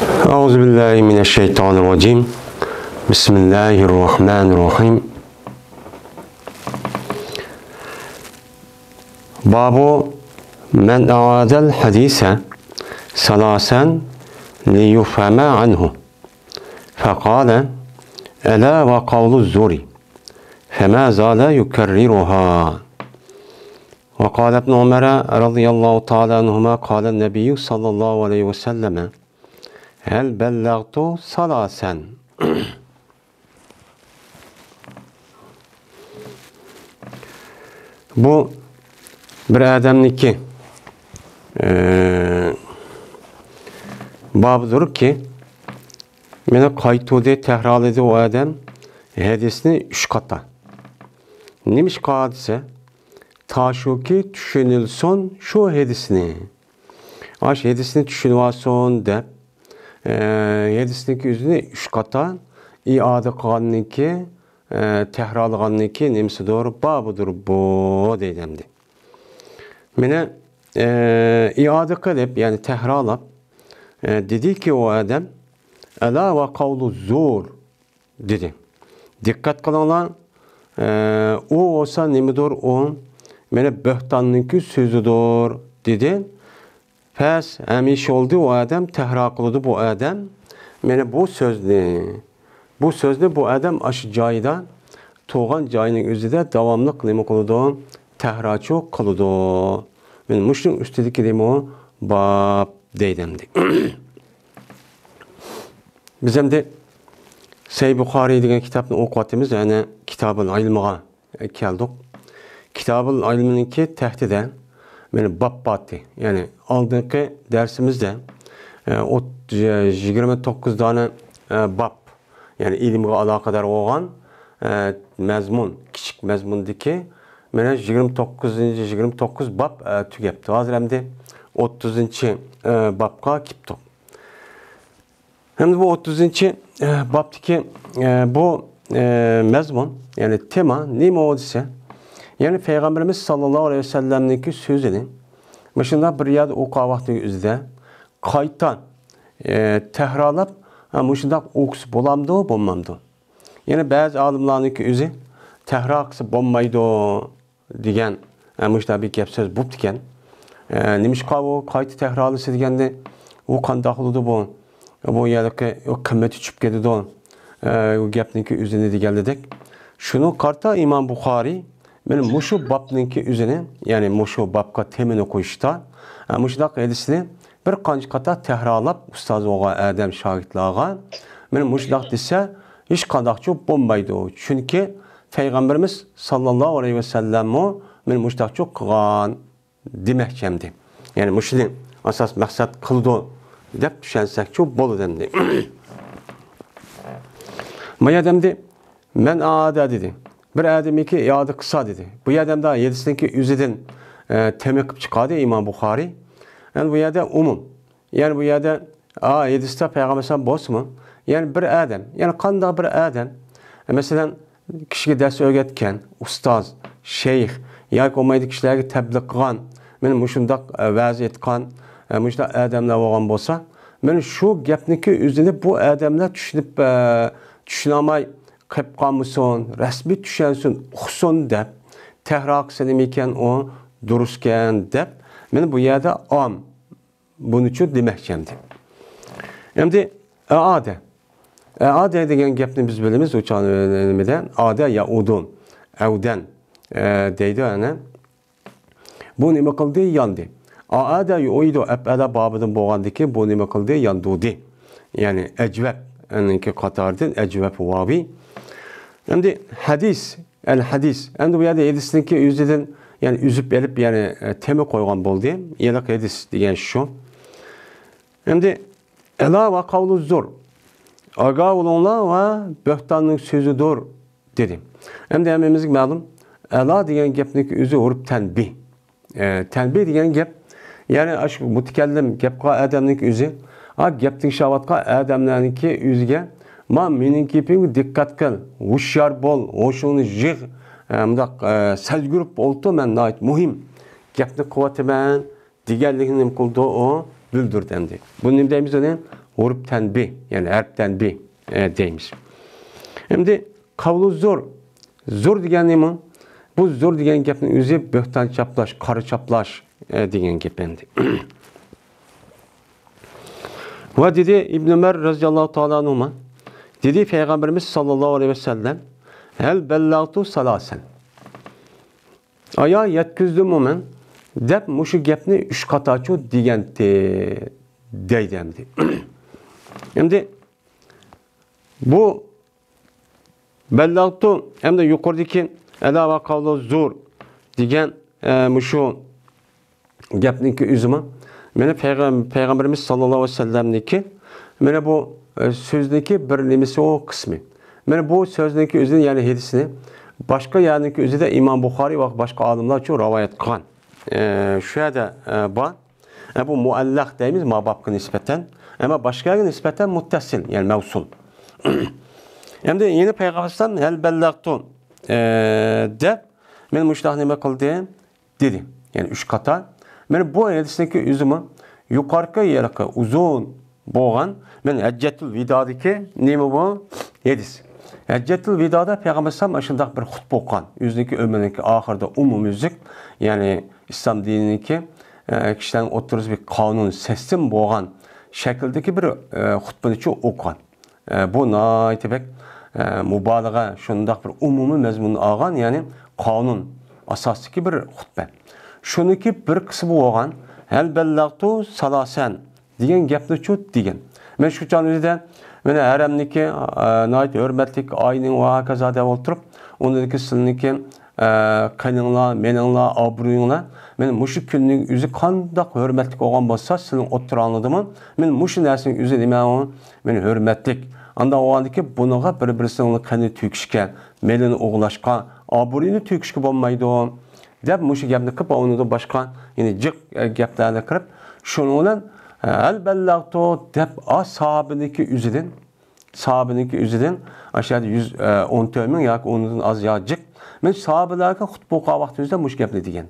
Euzubillahimineşşeytanirracim. Bismillahirrahmanirrahim. Babu men aadel hadise salasen liyufheme anhu. Fekale ela ve kavlu zuri. Fema zâle yukerriruha. Ve kâle ibn Ömer'e radıyallahu ta'ala anhuma kâle nebiyyü sallallahu aleyhi ve selleme hel bellagtu salasen. Bu bir adamniki babıdır ki mene kaytude tehraledi o adam hadisini 3 kata. Neymiş hadise? Ta şu ki düşünülsün şu hadisini. Aş hadisini düşünüvason de hadisindeki yüzünü 3 kata iade kılanniki tehralganliki nemsi doğru babıdır bu deydemdi. Mene iade kılıp yani tehralap dedi ki o adam ela ve kavlu zor dedi. Dikkat kılınlar o olsa nemidir o mene böhtanlınki sözüdür dedi. Pes emiş oldu o adam tehra kılıdı bu adam mene bu sözlü bu adam aşıcayda toğan cayının özüde devamlı nemi kılıdı tehraçı kılıdı. Ben muşun üstedeki nemi o bab deydemdi. Bizim de Sahih Bukhari degan kitapni o'qiyotimiz, yani Kitabul Ilmga keldik. Kitabul Ilm'ninki tahtida meni bab batdi. Yani oldingi darsimizda 29 dona bab, yani ilmga aloqador bo'lgan mazmun, kichik mazmundagi mana 29 bab tugabdi. Hozir hamda 30-babga kelibdik. Hem de bu 30. babdaki bu mezmun, yani tema neymi o ise, yani Peygamberimiz sallallahu aleyhi ve sellem'deki sözünü başında bir yerde oku vakti üzerinde kayıttan tehrarlap başında okusu bolamdı o bulmamdı. Yani bazı alimler'deki üzü tehrarlısı bulmaydı diyen başında bir gap söz bu diken neymiş o kayıtı tehrarlısı diyen de o kan dahılıdı bu. Bu yerdeki o kıymeti çıkıp geldi o gapninki üzerine de geldik. Şunu karta İmam Bukhari benim muşu babninki üzerine, yani muşu babka temini koyuşta muşdak hadisini bir kancı kata tehrarlap ustaz oğa Adem şahitlağa benim muşdak dese hiç kandakçı bombaydı o. Çünkü Peygamberimiz sallallahu aleyhi ve sellem o benim muşdakçı kıgan demekçemdi. Yani muşidin asas maksat kıldı dep düşensek çok bol demdi. Maya demdi men aada dedi. Bir adamiki iadı kısa dedi. Bu adam da 7'sindeki üzeden temekip çıkardı İmam Bukhari. Yani bu yada umum. Yani bu yada 7'sinde Peygamber'den boş mu? Yani bir adam. Yani kanda bir adam. Mesela kişiye ders öğretken, ustaz, şeyh, yani olmaydı kişilerge tebliğ kılan, benim muşundak vaziyet kan, muşundak adamlar olan bolsa, men şu gapniki üzerine bu adamlar düşünüp düşünamay kıp kalmışsın, resmi düşünsün, uxsun dep, tehrak senemiken o durusken dep, men bu yerde am bunun için demekçemdi. Şimdi aade degen gapni biz bilimiz uçan önemiden aade yaudun, evden deydi yani. Bu nima kıldı yandı. Aade oydu ebada babıdan boğandaki bu nima kıldı yandıdı. Yani ecveb enki katardın ecveb vavi. Şimdi hadis, el hadis. Şimdi bu yerde hadisindeki yüzden yani üzüp elip yani teme koygan boldu. Yelak hadis diyen şu. Şimdi ela ve kavlu zor. Aga olanlar ve böhtanın sözüdür dedim. Hem de hemimizlik malum ela diyen gapniki üzü vurup tenbih. Tenbih diyen gap yani aşk mutekellim gapqa adamniki üzü gapning şavatka adamlarniki üzüge ma mening gapimga dikkat qil, hushyor bol, hoşunu jig, mundaq salgurib oldu men nayt muhim gapni quvvataman deganligini qildi o bildirdi endi. Bunu nima deymiz ona? Urf tanbih, ya'ni harf tanbih deymiz. Endi qavlu zo'r. Zo'r degan nima? Bu zo'r degan gapning o'zi bo'hton chaplash, qora chaplash degan gap endi. Va dedi İbn Ömer radhiyallohu taala anhu, dedi Peygamberimiz sallallahu aleyhi ve sellem, hel bellagtu salasen. Aya yetkizdim men deb mushu gapni 3 qatachu degandi deydi endi. Endi bu bellagtu hem de yuqoridagi ala va qavlu zo'r degan mushu gapniki o'zimi meni Peygamberimiz sallallohu aleyhi ve sellemniki mana bu sözdeki bir nimesi o kısmı. Mana bu sözdeki özünün yani hadisini başka yanındaki özü de İmam Bukhari ve başka alimler için rivayet kılan. Şu yerde bu muallak deyimiz mababkı nispeten ama başka nispeten muttasil yani mevsul. Hem de yeni Peygamber'den hel bellagtu de men müştah nime kıldı dedi. Yani 3 kata. Men bu hadisdeki üzümü yukarıki yeraki uzun boğan men Heccetul Vida'daki nime bu hadis. Heccetul Vida'da Peygamber sallam aşındak bir hutbe okuyan. Yüzdeki ömründeki ahırda umumüzlük yani İslam dinindeki kişilerin oturuz bir kanun sesim boğan şekildeki bir hutbeni çok okuyan. Bu naitibek mübalağa şundak bir umumi mezmununu ağan yani kanun asasdaki bir hutbe. Şuniki bir kısmı boğan hel bellagtu salasen degan gapni çok degan. Men shu jonida mana haramniki nayt hurmatlik ayning va hakaza deb o'tirib, undaki sizniki qaninglar, meninglar, obro'yinglar, men mushu kunning o'zi qanday hurmatlik bo'lgan bo'lsa, sizning o'tiranglarmi? Men mushu narsaning o'zi nima? Men hurmatlik. Anda o'g'andiki buniga bir-birisini qani tugishga, melini o'g'lashga, obro'yini tugishga bo'lmaydi. Deb mushu gapni qilib, unda boshqa ya'ni jiq gaplarni kirib, shuning bilan el bellagtu deb sahabiniki üzüden aşağıda 114 ming yoki ondan az yoki men sahabalarga xutba o'qigan vaqtimizda mush gapni degan.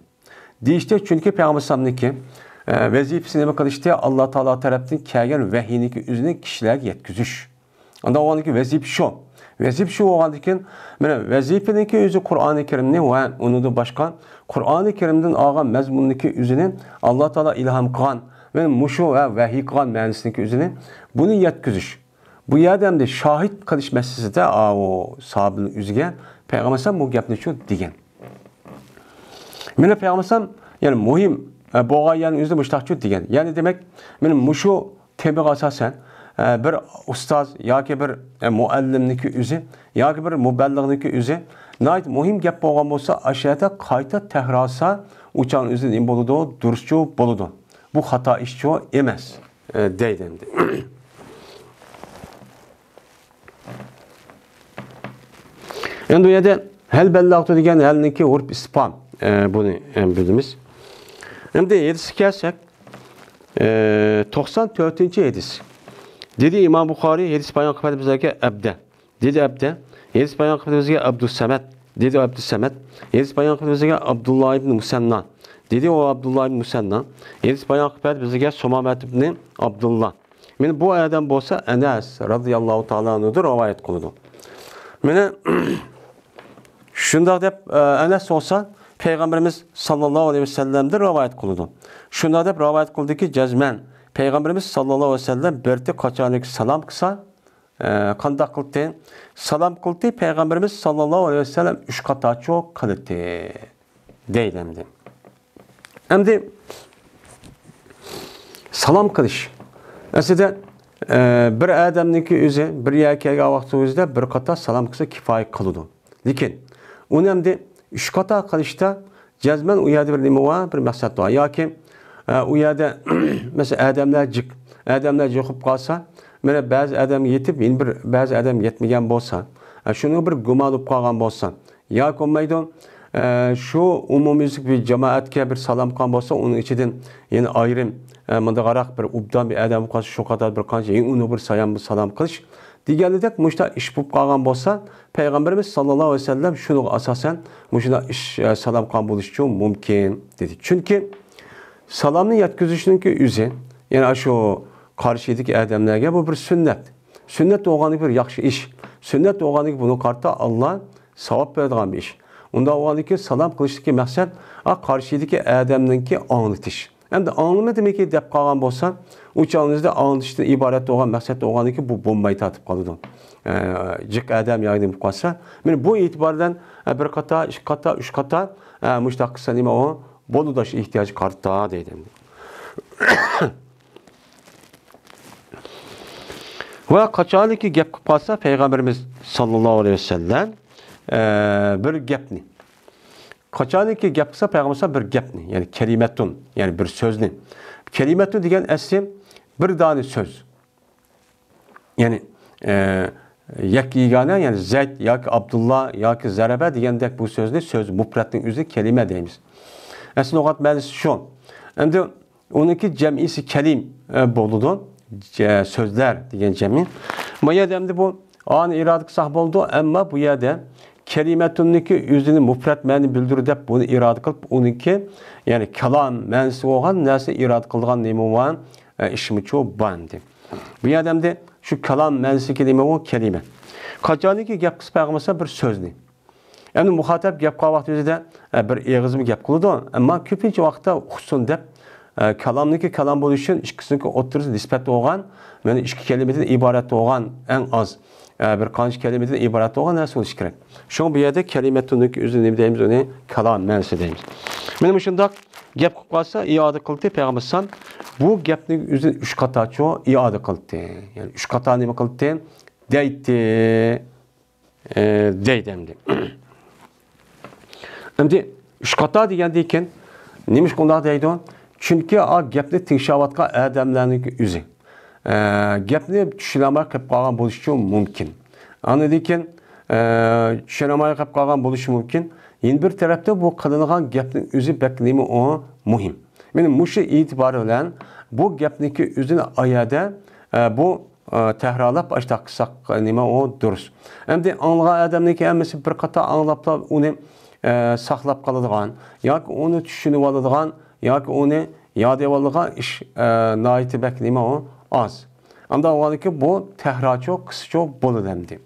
Deyishdi chunki Peygamber sallamniki vazifasini nima qilishdi? Alloh taolo tarafdan kelgan vahiyniki o'zini kishilarga yetkazish. Unda o'g'andiki vazifa shu. Vazifa shu o'g'andikin mana vazifaniki o'zi Qur'oni Karimni va undan boshqa Qur'oni Karimdan olgan mazmunniki o'zini Alloh taolo ilhom qilgan ve muşu ve vahiy qilgan ma'nosini o'zini buni yetkazish. Bu yerda ham shohid qilish masalasida o sahobaning o'ziga Peygamber sallam bu gapni shu degan. Meni Peygamber sallam yani muhim bo'lgan o'zida mushtaqchu degan. Ya'ni demak, men mushu temaga asosan bir ustoz yoki bir muallimniki o'zi yoki bir muballig'niki o'zi nayt muhim gap bo'lgan bo'lsa, ashiyada qayta takrorsa, uçan o'zi nima bo'ladi? Durustchu bo'ladi. Bu hata işçi o emas deydi endi. Endi bu yerda hel bellagtu degan halniki urf ispan bunu bilamiz. Endi hadisga kelsak 94-hadis. Dedi İmam Bukhari hadis bayon qiladi bizga abda. Dedi abda. Hadis bayon qiladi bizga Abdussamat. Dedi Abdussamat. Hadis bayon qiladi bizga Abdullah ibn Musanna. Dedi o Abdullah ibn Musanna. Hadis bayon qiladi bizga Sumamat ibn Abdullah. Men bu adam bo'lsa Anas radhiyallohu taala anhudan rivoyat qiladi. Meni shundoq deb Anas olsa Peygamberimiz sallallohu aleyhi ve sellem'den rivoyat qiladi. Shundoq deb rivoyat qildiki jazman Peygamberimiz sallallohu aleyhi ve sellem berdi qachonlik salom qilsa qanday qildi? Salom qildi Peygamberimiz sallallohu aleyhi ve sellem 3 qatacho qildi deydi endi. Endi salom qilish. Aslida bir odamniki o'zi bir yerga vaqtida bir qator salom qilsa kifoya qiladi. Lekin uni endi 3 qator qilishda jazman u yerda bir nima bor, bir maqsad bor. Yoki u yerda mesela odamlar yiqib qolsa, mana ba'zi odam yetib, bir ba'zi odam yetmagan bo'lsa, shuni bir gumon bo'lib qolgan bo'lsa, yoki olmaydi şu umumiylik bir cemaatga bir salom qilgan bo'lsa, uning ichidan yana ayrim mundaqaroq bir ubdan bir odam qolsa, shu qadar bir qancha uni bir salom qilish deganidek mushta ish bo'lib qolgan bo'lsa, Peygamberimiz sallallohu aleyhi ve sellem shuni asosan mushta ish salom qilgan bo'lishi uchun mumkin dedi. Chunki salomni yetkazishninki o'zi, Yani şu karşıdaki adamlarga bu bir sünnet. Sünnet olganlık bir yaxşı iş. Sünnet olganlık bunu kartta Allah savab beradigan bir iş. Unda olganlık salam kılışdaki maksat karşıdaki adamninki anlatış. Hem de anlama demek ki dep kalgan bolsa, o çağınızda anlatışdan ibaret olan maksat olganlık bu bombayı tatıp kalıdı. Cık adam yaydım kalsa. Yani bu itibardan bir kata, iki kata, üç kata müştak kısa o boludaş ihtiyacı kartta deydim. Ve kaçalı ki gap kalsa Peygamberimiz sallallahu aleyhi ve sellem bir gapni. Kaçalı ki gap kılsa Peygamberimiz bir gapni. Yani kelimetun. Yani bir sözni. Kelimetun diyen esim bir tane söz. Yani yak yegane yani Zeyd, yak Abdullah, yak Zerebe diyendek bu sözde söz mufratın üzeri kelime deyimiz. Aslında o kadar şu. Hem de onunki cem'isi kelim boludu. Sözler diyen cem'i. Bu yerde bu an iradık sahip oldu ama bu yerde kelimetunniki yüzünü mufrat məni bildirir dep bunu irade kılıp onunki yani kelam mənsi olan nesi irade kıldıgan neymi olan işimi çoğu bandı. Bu yerde şu kelam mənsi kelime o kelime. Kaçanı ki gap kısa peygamberse bir sözni. Yani muhatap gap kıla vakti yüzüde bir eğizmi gap kılıdı ama köpünce vakti husun dep kelamniki kelam buluşun işkisindeki oturuz nispet olan yani işki kelimeden ibaret olan en az bir kanç kelimeden ibaret olan nasıl oluş gerek. Şu an bu yerde kelimetunluk üzerine deyimiz onu kelam mənsi deyimiz. Benim şundak gap kılsa iade kıldı Peygamber'san bu gapning üzerine üç kata çoğu iade kıldı. Yani üç kata ne kıldı? Deydi. Deydemdi. Şimdi üç kata diyendiyken neymiş konuda deydi o? Çünkü o gapni tinşavatka adamlarning yüzü. Gapni tushunamay qilib qolgan bo'lishi mumkin. Anladıyken tushunamay qilib qolgan bo'lishi mumkin. Yine bir tarafta bu qilingan gapning o'zi beklimi o muhim. Meni mushu e'tibor bilan bu gapniki o'zini oyada bu tekrarlab ashta qilsak nima o durust. Endi anglagan odamniki hammasi bir qator anglab uni saqlab qoladigan yoki uni tushunib oladigan yoki uni yodga oladigan ish noiti beklimi o az. Anda o ki bu tekrar çok, kısa çok bolu demdi.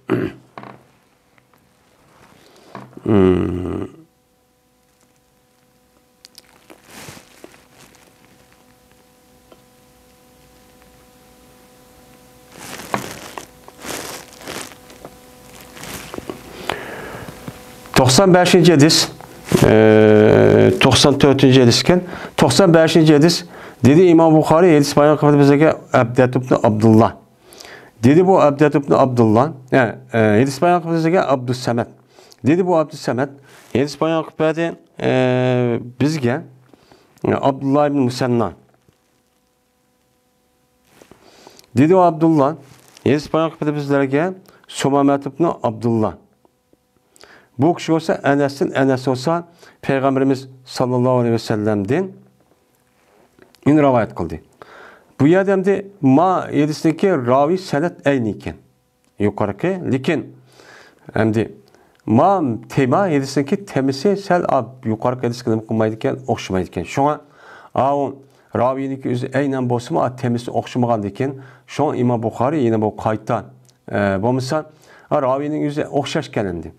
...95. hadis... 94. hadisken... ...95. hadis... Dedi İmam Bukhari hadis bayan kıldı bize Abdullah ibn Abdullah. Dedi bu Abdullah ibn Abdullah. Yani hadis bayan kıldı bize Abdüssemet. Dedi bu Abdüssemet. Hadis bayan kıldı bizge Abdullah ibn Musanna. Dedi o Abdullah. Hadis bayan kıldı bizlerge Sumamet ibn Abdullah. Bu kişi olsa Enes olsa Peygamberimiz sallallahu aleyhi ve sellem'den in rivayet kıldı. Bu yerdemde ma yedisindeki ravi senet aynı iken. Yukarıki lekin hem ma tema yedisindeki temisi sel yukarıki yedisinde kılmaydıken okşamaydıken. Şuna o raviniki özü aynen bosma temisi okşamagandiken şu an İmam Bukhari yine bu kayıttan bu misal ravinin özü okşaş gelindi.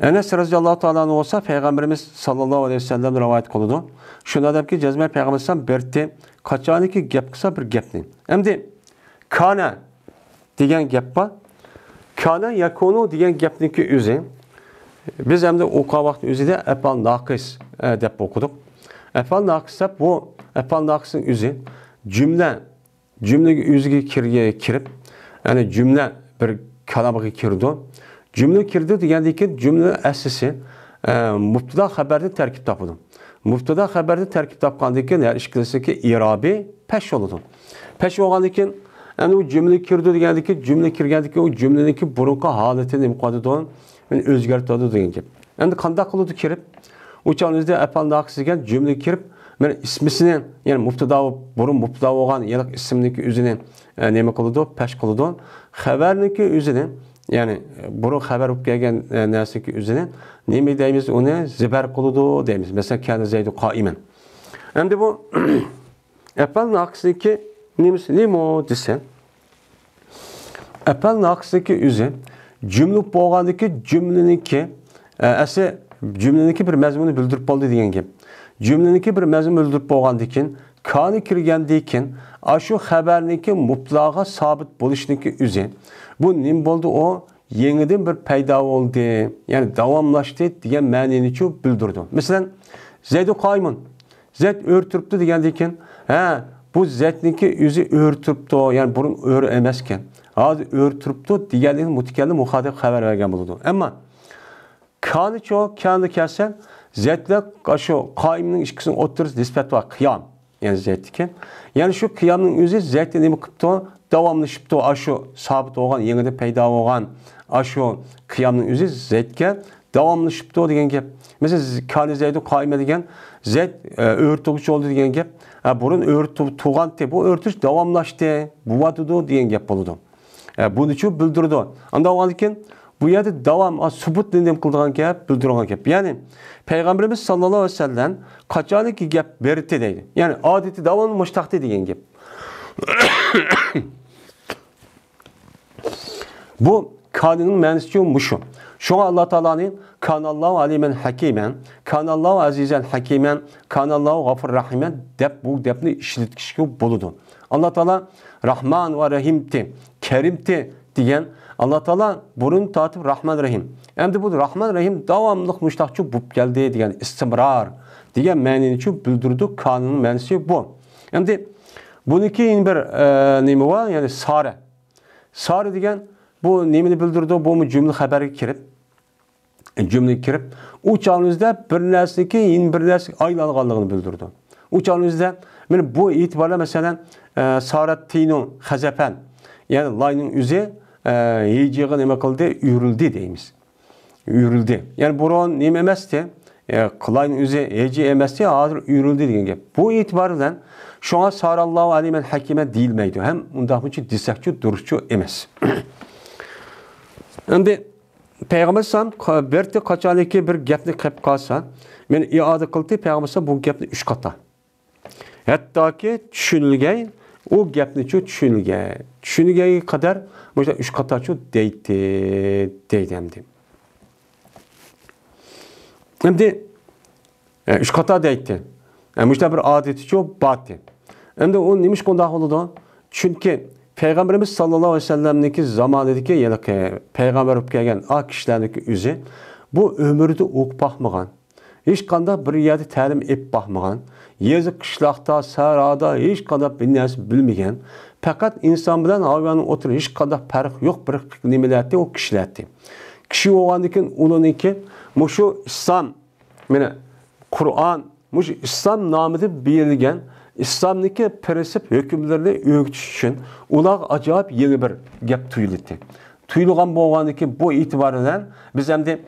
Enes radıyallahu ta'ala olsa Peygamberimiz sallallahu aleyhi ve sellem rivayet kıldı. Şunu adam ki cezme Peygamberimizden berti kaçanı ki gap kısa bir gapni. Hem de kana diyen gap var. Kana yakunu diyen gapni ki üzü. Biz hem de o vakti üzü de efal nakis dep okuduk. Efal nakis bu efal nakis'in üzü cümle üzüge kirip yani cümle bir kalamı kirdi. Cümle kirdi degandeki cümle əsisi mübteda xəbərdə tərkib tapıldı. Mübteda xəbərdə tərkib tapqandakı hər işkilisindeki irabi peş oldu. Peş olğandakı yəni o cümle kirdi degandeki cümle kirgandaki o cümledeki burunqa halətini müqaddədən yəni özgərtdi degan gap. Endi qanday qıldı kirib? O çağınızda əpal naqisiga cümle kirib mən ismisini yəni mübteda burun mübteda olğan yalıq ismindeki üzünü nəmə qıldı? Peş qıldı. Xəbərindeki üzünü yani burun haber olup gelgen nesiki üzerine neymi deyimiz onu ziber kılıdı deyimiz. Mesela kendi zeydu kaimen. Hem de bu Epel naksideki nimo desen. Epel naksideki üze cümle boğandaki cümleniki cümleniki bir mezmunu bildirip oldu diyen gibi. Cümleniki bir mezmun bildirip boğandikin kanı kirgendikin aşu haberniki mutlağa sabit buluşniki üze. Bu nim boldu o yeniden bir payda oldu. Yani davamlaştı diyen mənini çok bildirdi. Mesela Zeyd-i Qaymun. Zeyd örtürüptü diyendikin bu Zeyd'ninki yüzü örtürüptü. Yani bunun örü emesken. Hadi örtürüptü diyendikin mutikelli muhadip haber vergen bulundu. Ama kanı çok kanı kelsen Zeyd'le şu Qaym'nin işkisinin oturuz nispet var. Kıyam. Yani Zeyd'dikin. Yani şu kıyamın yüzü Zeyd'le nemi kıptı. Davamlaşıptı. Aşu sabit olan, yenide peyda olan aşu kıyamın yüzü Zeyd'ke davamlaşıptı diyen gep. Mesela kanı Zeyd'i Qaym'e diyen Zeyd örtücü oldu diyen gep. Bunun tuğan te bu örtüş davamlaştı. Bu vadudu diyen gep buludu. Bunu için bildirdi. Anda o halde bu yerde devam, subut dinlem kıldığın gep, bildiren gep. Yani Peygamberimiz sallallahu aleyhi ve sellem kaçalı ki gep berite deydi. Yani adeti devamlı müştakti diyen gep. Bu kanının mənisi muşu. Şu an Allah Teala'nın kanallahu alimen hakimen, kanallahu azizen hakimen, kanallahu gafur rahimen bu depni işletkişki buludu. Allah Teala Rahman ve Rahim'ti, Kerim'ti diyen Allah Teala bunun tatip Rahman Rahim. Hem de bu Rahman Rahim devamlılık müştakçı bu geldi diyen istimrar diyen mənini için bildirdi. Kanının mənisi bu. Hem de bununki yeni bir nemi var yani sare. Sare diyen bu nemini bildirdi. Bu mu cümle haberi kirip o çağınızda bir nesniki yeni bir nesniki aylanğanlığını bildirdi. O çağınızda bu itibarla mesela sarat tinu hazepen yani layının üzeri yiyeceği neme kıldı yürüldü deyimiz. Yürüldü. Yani buran neme emesti layının üzeri yiyeceği emesti hazır yürüldü diyen gibi. Bu itibarla şu an sarallahu alimen hakime değilmeydi. Hem ondan için disakçı duruşçu emez. Şimdi Peygamber sallam berti kaçaniki bir gapni qilib qalsa, men iade qildi Peygamber bu gapni 3 qata. Hattoki tushunilgan, u gapni tushunilgan. Tushunilganiga qadar bu 3 qata deydi endi. Endi 3 qata deydi. Bu bir adeti batı. Endi o nima qanday bo'ladi? Chunki Peygamberimiz sallallahu aleyhi ve sellem'deki zamanındaki yani peygamber olup gelgen kişilerdeki üzü bu ömürde okup bakmagan. Hiç kanda bir yerde təlim ep bakmagan. Yazı kışlaqda, sarada hiç kanda bir nersi bilmegen. Fakat insan bilen hayvanın otur hiç kanda fark yok bir nimelerdi o kişilerdi. Kişi oğandikin uluniki muşu İslam, yani Kur'an, muşu İslam namıdı bilgen İslam'daki prensip hükümlerini öğütüş için ular acayip yeni bir gap tuyuldu. Tuyulgan boğandaki bu itibarından biz hem de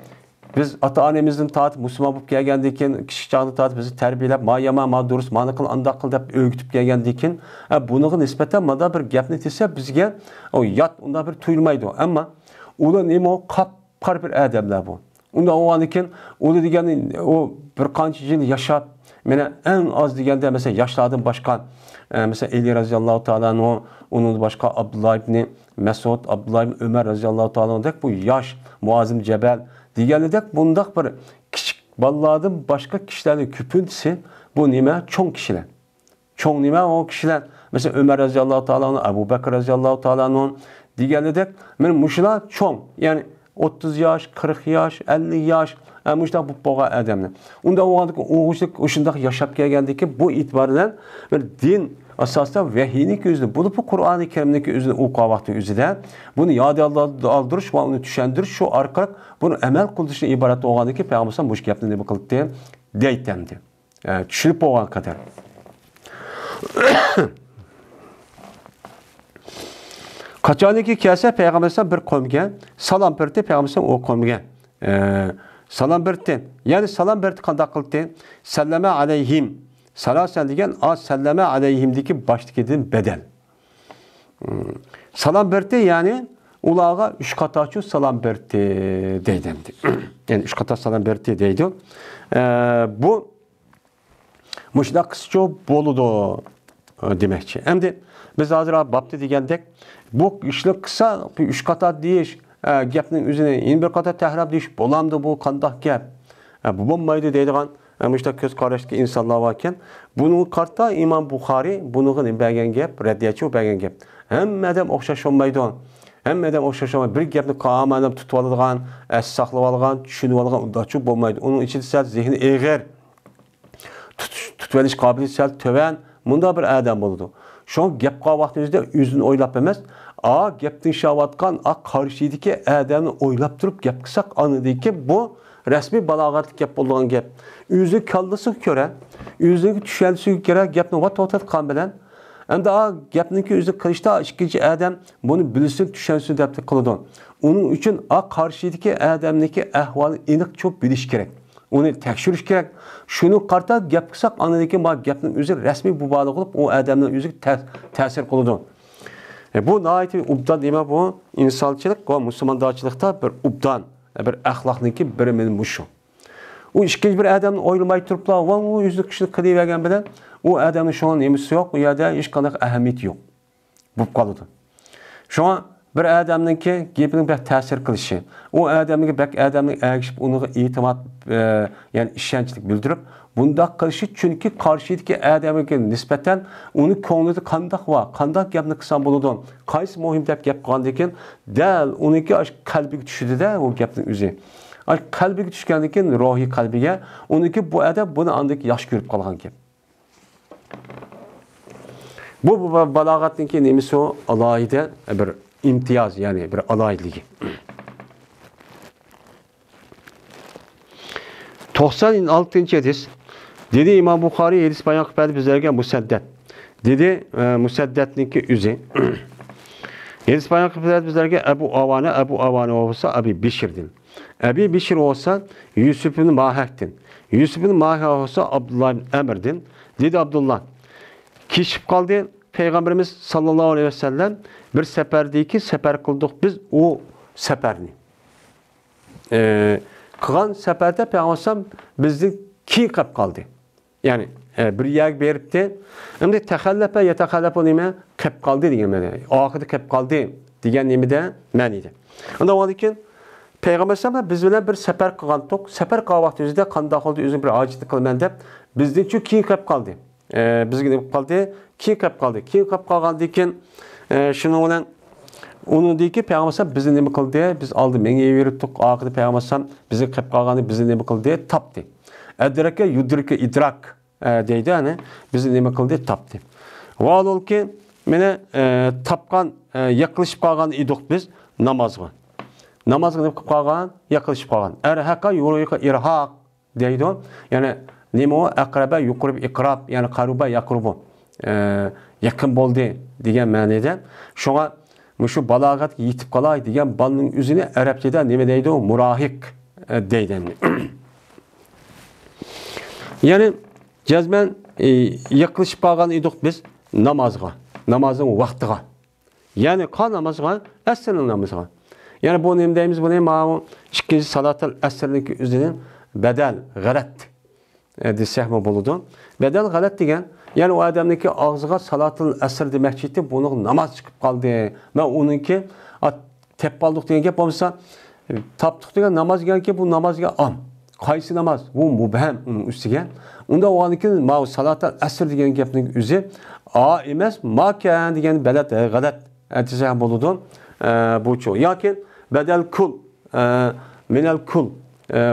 biz ata-annemizin taat Müslüman bulup gelgendikin, kişi çağını taat bizi terbiyelep, ma yama, ma durus, ma nakıl, andakıl deyip öğütüp gelgendikin, bunun nispeten mada bir gap netisi bizge o yat, onda bir tuyulmaydı. Ama ular neymi o kapkar bir ademler bu. Onda o andikin, ular diyen o bir kançı yıl yaşap, mene en az degende mesela yaşlardan başka mesela Ali radıyallahu ta'ala onun başka Abdullah ibn Mesud, Abdullah ibn Ömer radıyallahu ta'ala dek bu yaş Muazim Cebel degende dek bundak bir küçük ballardan başka kişilerin küpüntüsü bu nime çoğun kişiler. Çoğun nime o kişiler mesela Ömer radıyallahu ta'ala, Ebu Bekir radıyallahu ta'ala degende dek men muşlar çoğun yani 30 yaş, 40 yaş, 50 yaş müştak bu boğa adamlar. Onda oğuşluk yaşap gelgendeki bu itibarından bir din asasında vehiylik yüzünü bulup bu Kur'an-ı Kerim'deki yüzünü okuğa vakti yüzüde bunu yad aldırış ve onu düşendiriş şu arkarak bunu emel kıldışına ibaret oğandaki Peygamber'den bu iş yaptığını bakıldı deytemdi. Düşünüp oğan kadar. Kaçaniki kelse Peygamber'den bir komgen salam berdi Peygamber'den o komgen salam berdi. Yani salam berdi kandak kıldı. Sallame aleyhim. Salasen degen sallame aleyhimdeki baştaki bedel. Salam berdi yani ulağa 3 kataçı salam berdi deydemdi. Yani 3 kata salam berdi deydi. Bu müşdak kısço boludu. demekçi. Hem de biz hazır baptı degandek bu işlik kısa 3 qator deyish, gapning o'zini yana bir qator tahrab deyish bo'lamdi bu qandoq gap? Bu bo'lmaydi deydigan işte ko'z qarashli insonlar bor ekan. Buning qarta İmam Buxoriy buningga nima bergan gap, raddiyachi bergan gap. Hammadan o'xshash olmaydi. Hammadan o'xshash olmaydi. Bir gapni qamam tutib oladigan, as saqlab olgan, tushunib olgan undachu bo'lmaydi. Uning ichida sal zehni eg'ir, tutib olish qobiliyati sal to'van, bunda bir odam bo'ladi. Şu gap qilgan vaqtingizda o'zini o'ylab emas, gapni shavotgan, qarshidagi odamni o'ylab turib gap qilsak, anidiki bu resmi balog'atli gap bo'lgan gap. O'zi kallasiga ko'ra, o'ziga tushunchasiga ko'ra gapni vat-vat bilan endi gapniki o'zi qilishda ikkinchi odam buni bilsin, tushunsin deb qiladi. Uning uchun qarshidagi odamniki ahvoli aniq cho'p bilish kerak. Uni tekshirish kerak. Shuni qarta gap qilsak, anidiki bu gapning o'zi rasmiy mubolag'a qilib, o odamning o'ziga ta'sir qiladi. Bu nihoyatda ubdan nima bu? İnsanchilik va musulmonchilikda bir ubdan, bir axloqniki biri men shu. U ikkinchi bir odamni o'ylamay turiblar, va u o'zi kishini qilavergan bilan u odamning shunga nemisi yo'q, u yerda hech qanday ahamiyati yo'q. Bo'lib qoladi. Shunga bir odamniki gapining bir ta'sir qilishi, u odamga bak odamning agishib uniga e'timod, ya'ni ishonchlik bildirib, bundaq qilishi chunki qarshidagi odamga nisbatan uni ko'nglida qandoq va qandoq gapni qilsam bo'ladi, qaysi muhim deb gap qilgandan keyin dal uniki qalbiga tushdi-da u gapning o'zi. Qalbiga tushgandan keyin ruhiy qalbiga uniki bu odam buni andek yaxshi ko'rib qolgan gap. Bu balog'atniki nemisi o alohida bir imtiyoz, ya'ni bir aloyligi. 96-cı hadis. Dedi İmam Buxoriy hadis bayon qilib bizlarga Musaddad. Dedi Musaddadniki o'zi. Hadis bayon qilib bizlarga Abu Avana olsa Abi Bishr'din. Abi Bishr olsa Yusuf ibn Mahak'din. Yusuf ibn Mahak olsa Abdullah ibn Amr'din. Dedi Abdullah. Keşif kaldı Peygamberimiz sallallahu aleyhi ve sellem bir seferdeki sefer kıldık biz o seferini. Kılan seferde Peygamber bizden ki kap kaldı. Yani bir yer berip de hem de tehallepe yetehallepe nime kap kaldı diye mene. Ahirde kap kaldı diyen nime de meniydi. Onda o dikin Peygamber sallallahu biz bilen bir sefer kılan tok. Sefer kılan vaktimizde kandak oldu üzüm bir acitlik kılmen de bizden çünkü ki kap kaldı. Bizga nima qoldi? Keyin qolib qoldi. Keyin qolib qolgandan keyin shuni bilan uningdagi payg'ambar bizni nima qildi? Biz oldi menga yuribdik, oxirida payg'ambar bizni qolib qolganda bizni nima qildi? Topdi. Adraka yudrika idrak deydi, ya'ni bizni nima qildi? Topdi. Valolki meni topgan, yiqilishib qolgan edik biz namozga. Namozga nima qilib qolgan? Yiqilishib qolgan. Arhaqa yuriqa irhaq deydi. Ya'ni nima o? Aqraba yuqrib iqrab, ya'ni qaruba yaqrubu. Yaqin bo'ldi degan ma'noda. Shunga shu balog'atga yetib qolay degan balning o'zini arabchada nima deydi? Murahiq deydi. Ya'ni jazman yiqilishib qolgan edik biz namozga, namozning vaqtiga. Ya'ni qon namozga, asrning namozga. Ya'ni bu nima deymiz? Bu nima? Ikkinchi salatul asrning o'zining badal, g'alat desek mi buludu? Bedel galet degen, yani o adamdaki ağzıga salatul asr demekçiydi, bunu namaz çıkıp kaldı. Ben onunki tepbaldık degen gep olmasa, taptık degen namaz gelen ki bu namaz gelen am. Kaysi namaz? Bu mubhem onun üstüge. Onda o anki salatul asr degen gepnin üzü, emez, maken degen belet galet desek buludu. Bu çoğu. Yakin bedel kul, minel kul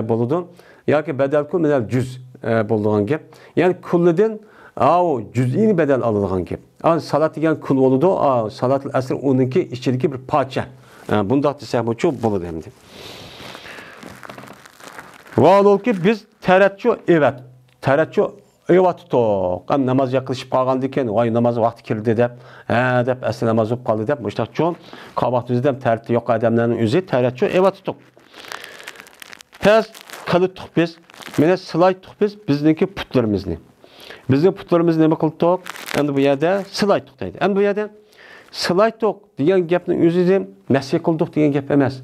buludu. Yakin bedel kul, minel cüz. Bulduğun gap. Yani kulleden cüz'ini bedel alınған gap. Salat degan kul oludu. Salatul asr onunki içindeki bir parça. Bunda desek bu çok buludu hem de. Valol ki biz terettü evet. Terettü evet tutuq. Namaz yaklaşıp qalğandı eken, vay namaz vakti kirdi dep, dep asr namaz olub qaldı dep. Müştaq çoğun qabaqtımızda terettü yok adamların özü terettü evet tutuq. Tez qılıtıq biz. Mene sılaytıq bizdeki putlarımızı. Bizim putlarımız nima qildik? Endi bu yerda sılaytıq deydi. Endi bu yerda sılaytıq degan gapning o'zida masih qildik degan gap emas.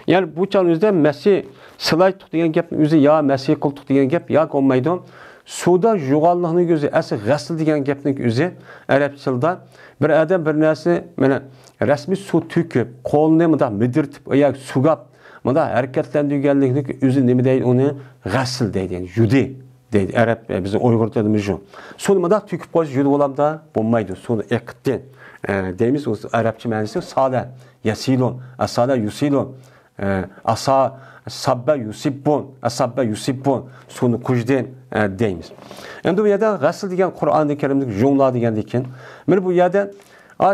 Yani bu çağın o'zida masih sılaytıq degan gapning o'zi ya masih qildik degan gap ya olmaydi. Suda yo'g'onlikning o'zi, asli g'asl degan gapning o'zi arab tilida bir odam bir narsa mana rasmiy suv to'kib, qo'lni bunday midirtib, oyoq sugab, bunday harakatlantirganlikning o'zi nima deydi? Uni g'asl deydi, ya'ni yudi deydi. Arab bizning Uyg'ur tilimiz shu. Suvni bunday to'kib qo'yish yudi bo'lamda, bo'lmaydi. Suvni eqitdi deymiz. O arabcha ma'nosi sada, yasilun, asada yusilun, asa sabba yusibbun, asabba yusibbun, suvni kujdin deymiz. Endi bu yerda g'asl degan Qur'oni Karimdagi jumla degandan keyin, mana bu yerda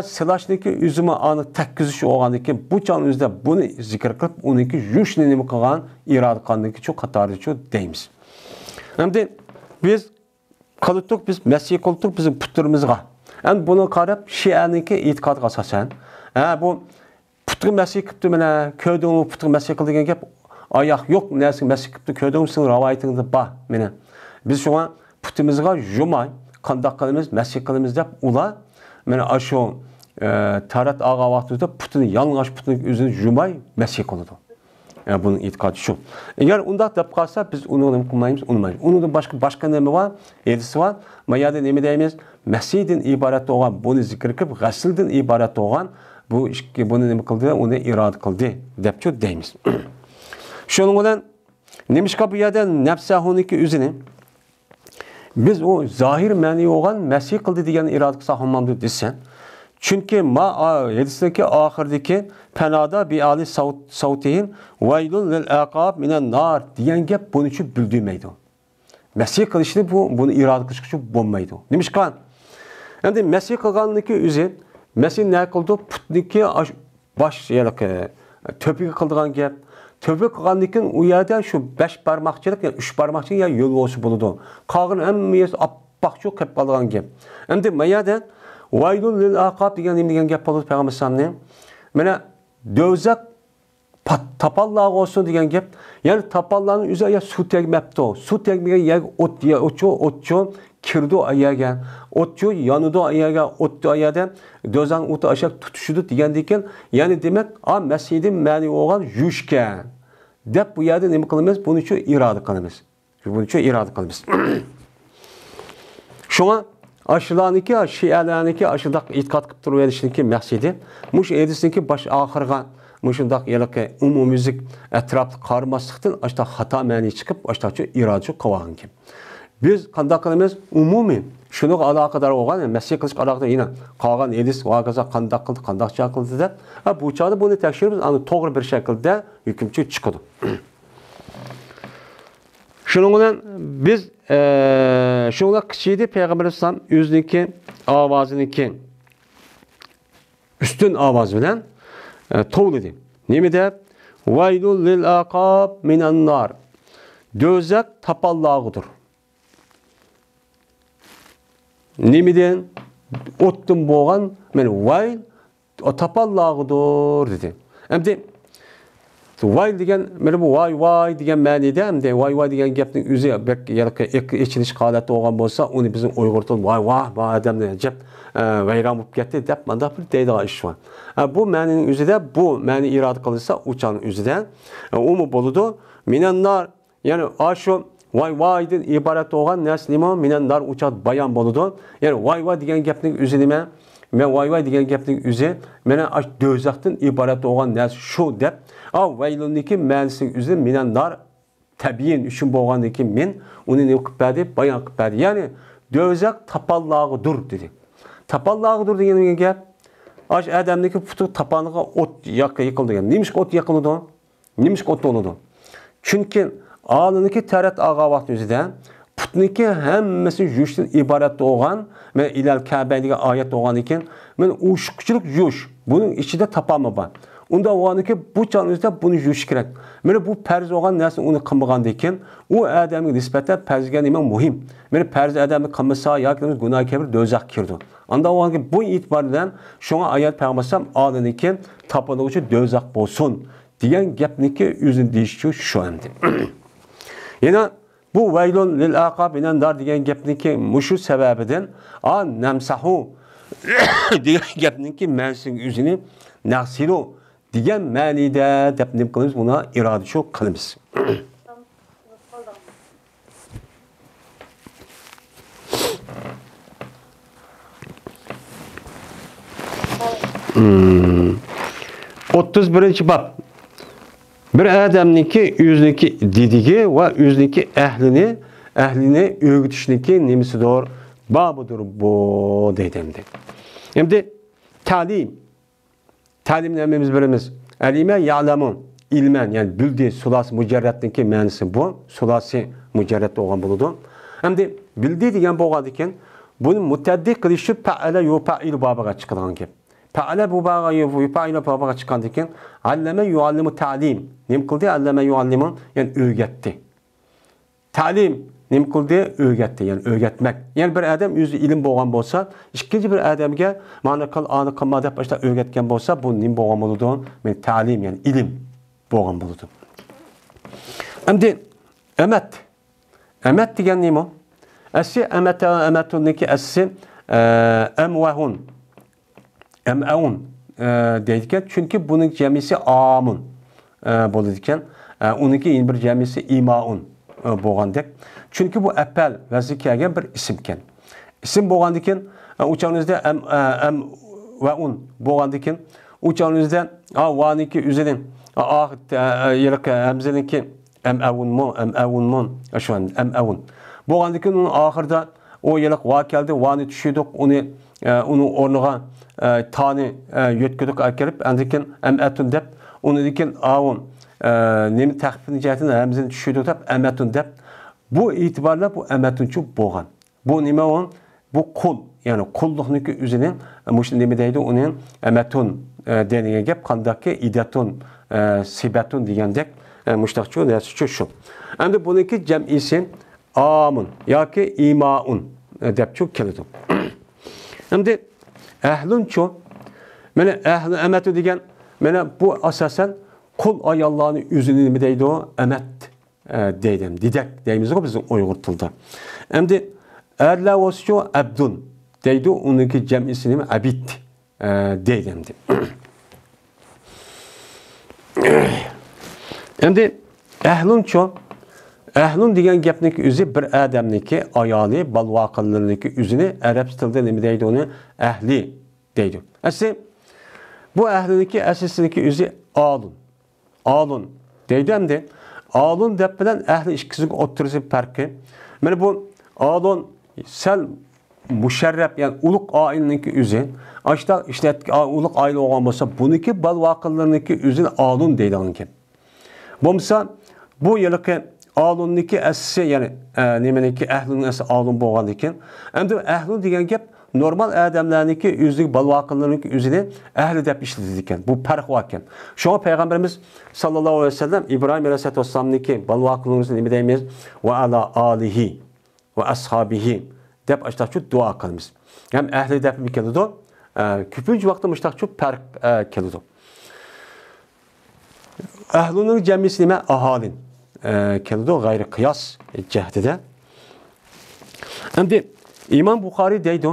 silashniki üzümü anı tekkizish olgandan keyin bu chon o'zida buni zikr qilib, uniki yushni nima qilgan, irod qilgandiki shu qatoricha deymiz. Endi biz qildik, biz masih qildik bizim putlarimizga. Endi buni qarab Shi'aniki e'tiqodga asosan, bu putga masih qilibdi, mana ko'dingni putga masih qil degan gap oyoq yo'q narsa masih qilibdi, ko'dingni sizning rivoyatingizda bor. Mana biz shunga putimizga yumay, qandoq qilamiz, masih qilamiz deb ular mana aşo tarat ağa vaqtida putini yalıngaş putini özünü yumay masih qiladi. Yani bunun itiqadı şu. Eğer undaq deb qalsa biz onu nima qilmaymiz, unmaymiz. Onun başqa nima var? Edisi var. Mayada nima deymiz? Masihdan iborat bo'lgan, buni zikr qilib, g'asldan iborat bo'lgan bu ishki buni nima qildi? Uni irod qildi debchi deymiz. Shuning bilan nimishqa bu yerda nafsahuniki o'zini biz o zahir ma'ni olgan masih qildi degan irod qilsa hammamdi desen. Çünkü ma hadisdagi oxirdagi panada bi ali savtihin vaylun lil aqab minan nar degan gap buni uchun bildirmaydi. Masih qilishni buni irod qilish uchun bo'lmaydi. Nimishqa? Endi masih qilganligi o'zi masih nima qildi? Putniki bosh yerga to'piga qildigan gap. Tövbe qilgandan u yerda shu 5 barmoqchilik, yani 3 barmoqchilik ya yo'l bo'lsa bo'ladi. Qolgan hammasi appoqchu qilib qolgan gap. Endi mayada vaylul lil aqab degan gap bo'ldi payg'ambar sollallohu. Mana do'zax tapalloq olsun degan gap. Ya'ni tapallarning o'ziga suv tegmabdi. Suv tegmagan yer o'tcho kirdi ayaga. O'tcho yonido ayaga, o'tdi ayada do'zax o'ti ashaq tutishdi degandan keyin, ya'ni demak, masjidin ma'ni bo'lgan yushka deb bu yerda nima qilamiz? Buni uchun iroda qilamiz. Buni uchun iroda qilamiz. Shunga ashlarniki, shialarniki ashudaq e'tiqod qilib turaverishniki maqsadi mush edisniki bosh oxirga mushundaq yalaqi umumiylik atrofli qarmaslikdan ashta xato ma'ni chiqib, ashtacha iroda qilgan kim. Biz qanday qilamiz? Umumiy shunga aloqador bo'lgan, masih qilishga aloqador yana qolgan edis vaqaza qanday qildi, qandaqcha qildi deb, bu chog'da buni tekshirib, ani to'g'ri bir shaklda hukmchi chiqadi. Shuning bilan biz shunga qishidi payg'ambar sollallohu alayhi vasallam o'ziniki ovoziniki ustun ovoz bilan to'g'lidi. Nima deb? Vaylul lil aqab minan nar. Do'zax tapallog'idir. Nimiden o'tdim bo'lgan, men vayl tapallog'idir dedi. Endi vay degan, mana bu vay degan ma'noda, endi vay degan gapning o'zi bir ichilish holati bo'lgan bo'lsa, uni bizning Uyg'ur tilida vay bu odamni jab vayron bo'lib ketdi deb manda bir deydigan ish bor. Bu ma'noning o'zida bu ma'ni iroda qilinsa, o'chaning o'zida umi bo'ladi. Minannar, ya'ni ashu vaydan iborat bo'lgan narsa nima? Minannar o'chat bayon bo'ladi. Ya'ni vay degan gapning o'zi nima? Men vay degan gapning o'zi mana do'zaxdan iborat bo'lgan narsa shu deb, vayluniki ma'nosining o'zi minannar tabiin uchun bo'lgandan keyin men uni nima qilib berdi? Bayon qilib berdi. Ya'ni do'zax tapallog'idir dedi. Tapallog'idir degan gap odamniki puti tapaniga o't yiqildi degan. Nimishqa o't yiqiladi? Nimishqa o't bo'ladi? Chunki Ağlınıki tarat ağa vaxt özüdə putniki hammasi yuşdan ibaret olgan ve ilal Kabe'deki ayet olgan iken men uşukçuluk yuş bunun içinde tapamı var. Onda olganiki bu çağın özüdə bunu yuş gerek. Mene bu perz olgan nersin onu kılmaganda iken o adamın nispeten perzgen iman muhim. Mene perz adamı kılmasa ya ki günah kebir dözak kirdi. Anda olganiki bu itibarıyla şuna ayet peygambersem ağlıniki tapınıcı dözak bolsun diyen gapniki yüzün değişiyor şu anda. Yine bu vaylun lil aqab inen dar degan gapniki mushu sababidan namsahu degan gapniki ma'nosining o'zini naqsilu degan ma'nida deb nima qilamiz, buni iroda shu qilamiz. 31 bab. Bir adamniki yüzniki didigi ve yüzniki ehlini öğütüşniki nemisidir, babıdır bu deydimdi. Şimdi talim nememiz birimiz. Elime ya'lamun, ilmen, yani bildiği sulasi mücerretniki manisi bu. Sulasi mücerret olan buludu. Şimdi bildiği degan bo'lgan ekan, buni mutaddi qilishi fa'ala yufa'il babaga chiqadigan gap. Fa'ala bu babaga yufa'il babaga chiqqan ekan, allama yuallimu ta'lim. Nim qildi? Allama yuallimu, yani o'rgatdi. Ta'lim nim qildi? O'rgatdi, yani o'rgatmak. Yani bir adam o'zi ilm bo'lgan bo'lsa, ikkinchi bir odamga mana qil, ani qilma deb boshqa o'rgatgan bo'lsa, bu nim bo'lgan bo'ladi? Men ta'lim, yani ilm bo'lgan bo'ladi. Endi emet degan nima? Asli emetunniki asli emvahun. Em'un deydiken, çünkü bunun cemisi amun bo'ladikan. Uniki bir cemisi imaun bo'lgandek. Çünkü bu appel vazikelgen bir isimken. İsim bo'lgandikan, uçağınızda em ve un bo'lgandikan, uçağınızda vaniki üzerine yılk hamzeninki em'avun şu an em'avun. Bo'lgandikan onun ahırda o yılk va keldi, vani düşürdük, onun ornuğa tani yötküdük kelip, andikin em'atun dep, onu dikin avun nemi takfini cihetinde hamzeni düşürdük dep, em'atun dep. Bu itibarla bu em'atunçu bo'lgan. Bu nima on? Bu kul, yani kulluqniki üzerine muşun nemi deydi, onun em'atun denilen gap, kandaki idatun, sibatun degandek muştaqçu nesi şu. Endi buniki cem'isi amun yoki imaun debçu keladi. Endi ahlunçu, mana ahli amatu degan, mana bu asasen kul ayollarning o'zini nima deydi o? Amat deydim. Didak deymiz-ku bizning Uyg'ur tilida. Endi erlavoschu abdun deydi, uniki jam'isi nima? Abid deydim. Endi ahlunçu, ahlun degan gapniki o'zi bir odamniki ayoli balvoqillarniki o'zini arab tilida nima deydi, uni ahli deydi. Asli bu ahliniki aslisiniki o'zi alun deydi. Endi alun deb bilan ahli ikkisining o'rtasida farqi. Mana bu alun sal musharraf, yani ulug' oilaniki o'zi, ashta ishlatgan ulug' oila bo'lgan bo'lsa, buniki balvoqillarniki o'zini alun deydigan gap. Bo'lmasa bu yilki alunniki asli, yani nimeniki ahlun asli alun bo'lgan ekan. Endi ahlun degan gap normal odamlarniki o'ziga balvoqillarniki o'zini ahli deb ishladi ekan. Bu farq bor ekan. Shunga payg'ambarimiz sallallohu alayhi vasallam Ibrohim alayhissalomniki balvoqillarni nima deymiz? Va ala alihi va ashabihi deb ashtachu duo qilamiz. Ham ahli deb keladi. Ko'pincha vaqtda mushtaqchu farq keladi. Ahlunun cemisi nima? Ahalin keladi, gayri qiyas cihetide. Endi İmam Buxoriy deydi,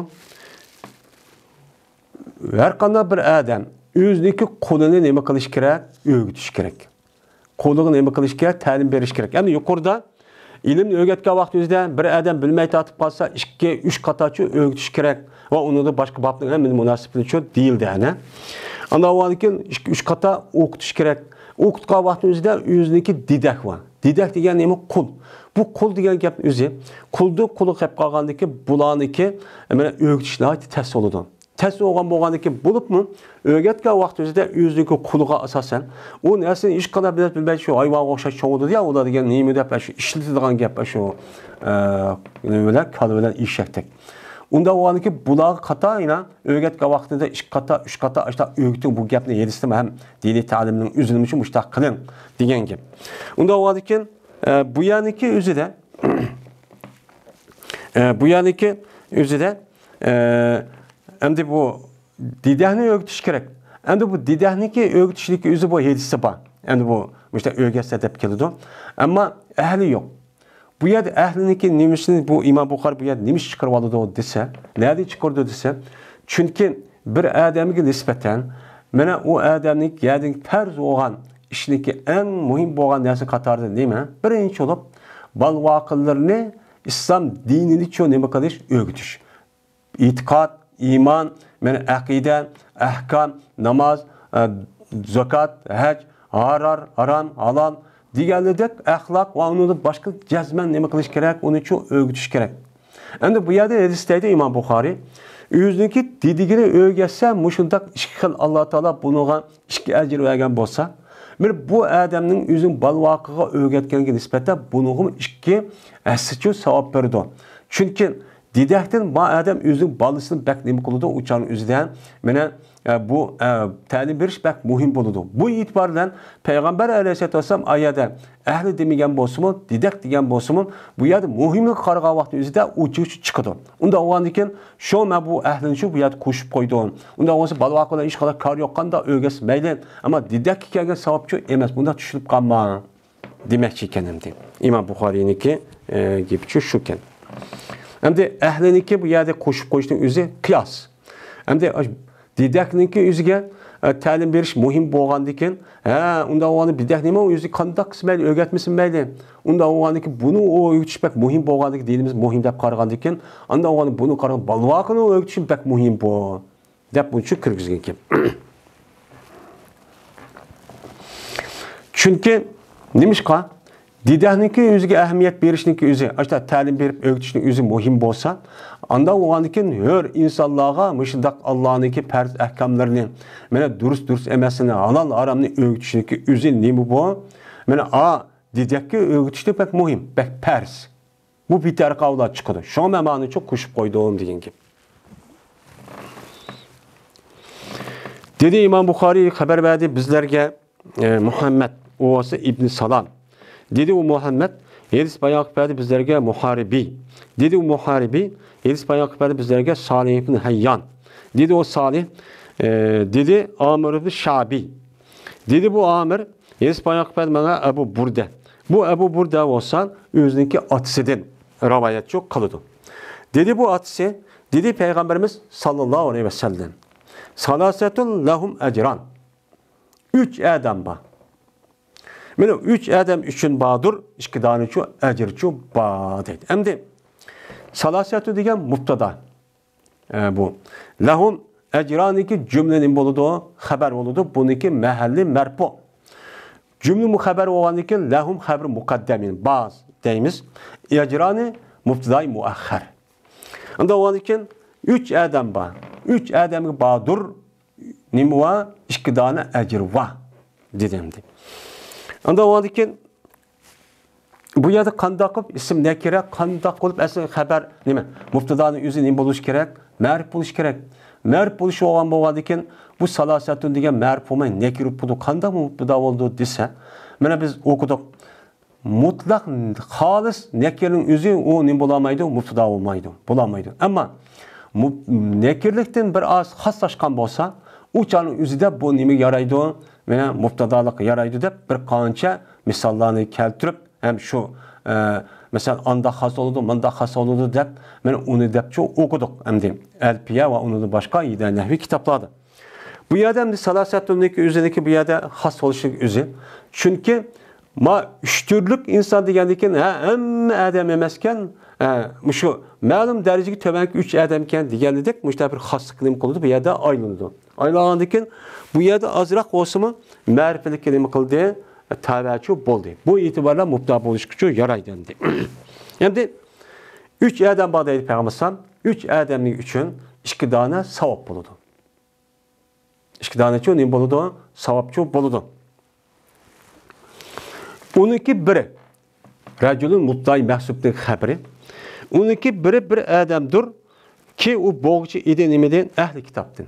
her qanday bir adam o'ziniki qo'lini nima qilish kerak? O'rgatish kerak. Qo'liga nima qilish kerak? Ta'lim berish kerak. Ya'ni yuqorida ilmni o'rgatgan vaqt o'zida bir adam bilmay tatib qolsa, 2-3 qatachi o'rgatish kerak va uni da boshqa babning ham munosibati shu deyildi ana. Ana keyin 2-3 qata o'qitish kerak. O'qitgan vaqt o'zida o'ziniki didak bor. Didak degan nima? Qul. Bu kul degan gap o'zi, qulni quli qilib qolgandiki, bularniki mana o'rgatishni tez bo'ladi. Tez bo'lgandiki, bo'libmi? O'rgatgan vaqt o'zida o'ziniki quliga asosan, u narsani ish qila bilmay shu hayvonga o'xshash cho'g'di ya, ular degan nima deb shu ishlatadigan gap shu nimalar, kalvalar eshakdek. Unda o'g'aniki bular qatayina o'rgatgan vaqtida 2 qata, 3 qata ashta o'rgating bu gapni yedistima ham diniy ta'limning o'zini uchun mushtaq qiling degan gap. Unda o'g'aniki bu yaniki özü de endi bu didahni o'rgatish kerak. Endi bu didahniki o'rgatishlik o'zi bu hedisi bor. Endi bu işte o'rgatsa deb keladi. Ammo ahli yo'q. Bu yerda ahliniki nimisini bu İmam Buxoriy bu yerda nimish chiqarib oladi desa, nima chiqardi desa, chunki bir odamga nisbatan mana u odamning yading farz bo'lgan ishniki eng muhim bo'lgan narsa qatorida nima? Birinchi bo'lib, balvoqillarni islom dinini nima qilish, o'rgatish. E'tiqod, iymon, mana aqida, ahkam, namoz, zakat, haj, haram, halal deganidek axloq va uni boshqa jazman nima qilish kerak, uni uchun o'rgatish kerak. Endi bu yerda hadisda Imom Buxoriy o'ziniki dedigini o'rgatsa, mushundaq ikki xil Alloh taolo bunga ikki ajr bergan bo'lsa, bu odamning o'zing balvoqiga o'rgatganiga nisbatan bunga ikki aslicha savob berdi. Chunki didakdan bu odam o'zining bolasini bak nima qiladi, o'chaning o'zidan mana bu ta'lim berish bak muhim bo'ladi. Bu e'tibordan payg'ambar alayhisolatu vasallam oyada ahli demagan bo'lsa-mu, didak degan bo'lsa-mu, bu yerda muhimlik qaragan vaqt o'zida uchish chiqadi. Unda o'g'andan keyin shu bu ahlini shu bu yerda qo'shib qo'ydi. Unda o'g'asi balvoq bilan ish qilib kar yoqqanda o'rgas mayli, ammo didak kelgan savobchi emas. Bunda tushunib qolma demoqchi ekanman deb. Imom Buxoriyniki gapchi shu ekan. Endi ahliniki bu yerda qo'shib qo'yishning o'zi qiyos. Endi didakniki o'ziga ta'lim berish muhim bo'lgandikin, unda o'g'ani bidak nima o'zi qanday qismayli o'rgatmasin mayli. Unda o'g'aniki buni o'rgatish bak muhim bo'lgandik dinimiz muhim deb qaragandikin, unda o'g'ani buni qaragan balvoqini o'rgatish bak muhim bu deb buncha kirgizgan ekan. Chunki nimishqa didakniki o'ziga ahamiyat berishniki o'zi, ashta ta'lim berib o'rgatishning o'zi muhim bo'lsa, anda o'g'andikin hör insonlarga mushundaq Allohniki farz ahkamlarini, mana durust emasini, halol haromni o'rgatishniki o'zi nima bu? Mana didakka o'rgatishni bak muhim, bak farz. Bu bitar qavlat chiqadi. Shu ma'noni uchun qo'shib qo'ydim degan gap. Dedi Imom Buxoriy xabar berdi bizlarga Muhammad o'g'asi ibn Salam. Dedi u Muhammed, hadis bayon qildi bizlarga Muharibi. Dedi u Muharibi, hadis bayon qildi bizlarga Salih ibn Hayyan. Dedi o Salih, dedi Amir ibn Şabi. Dedi bu Amir, hadis bayon qildi bana Ebu Burda. Bu Ebu Burda olsa o'ziniki otisidan rivayet çok qildi. Dedi bu otisi, dedi Peygamberimiz sallallahu aleyhi ve sellem. Salasetun lahum ecran. 3 adam var. Mana 3 adam uchun badur, 2 dona uchun ajr uchun ba deydi. Endi salasatu degan mubtada. Bu lahum ajraniki jumlaning bo'ladi, xabar bo'ladi. Buniki mahalli marfu. Jumla muxabar bo'lgandan keyin lahum xabar muqaddamin ba'z deymiz. Ajrani mubtadai muakhar. Unda bo'lgandan keyin 3 adam bor. 3 adamga badur nima va 2 dona ajr va dedimdi. Anda o'g'andikin bu yerda qanday qilib ism nakira, qanday qilib asl xabar nima? Mubtadoning o'zi nima bo'lish kerak? Ma'rif bo'lish kerak. Ma'rif bo'lish bo'lgandikin bu salasatun degan ma'rif bo'lmay nakira bo'ldi. Qanday mubtado bo'ldi desa, mana biz o'qidik. Mutlaq xolis nakiraning o'zi u nima bo'lamaydi, mubtado bo'lmaydi, bo'lamaydi. Ammo nakirlikdan bir oz xoslashgan bo'lsa, uchaning o'zida bu nima yaraydi? Mana mubtadoliq yaraydi deb bir qancha misollarni keltirib, ham shu masalan anda xos bo'ladi, munda xos bo'ladi deb, mana uni debchi o'qidik. Endi alfiya va uni boshqa nahviy kitoblarda. Bu yerda endi salasatuniki o'ziniki bu yerda xos bo'lishi o'zi. Chunki ma 3 turlik inson degandikin, hamma odam emas ekan, shu ma'lum darajaga to'banki 3 odam ekan deganidek, mushta bir xoslik nima qildi bu yerda aylanadi. Aylangandikin bu yerda azroq bo'lsa-mu, ma'rifatli nima qildi? Tabachu bo'ldi. Bu e'tiborla mubtado bo'lish uchun yaraydi endi. Endi 3 odam bor deydi payg'ambar. 3 odamning uchun 2 dona savob bo'ladi. 2 dona uchun nima bo'ladi? Savobchi bo'ladi. Uniki biri rajulun mubtadai mahsublik xabari. Uniki biri bir odamdir ki u bo'g'chi edi nimadan? Ahli kitobdan.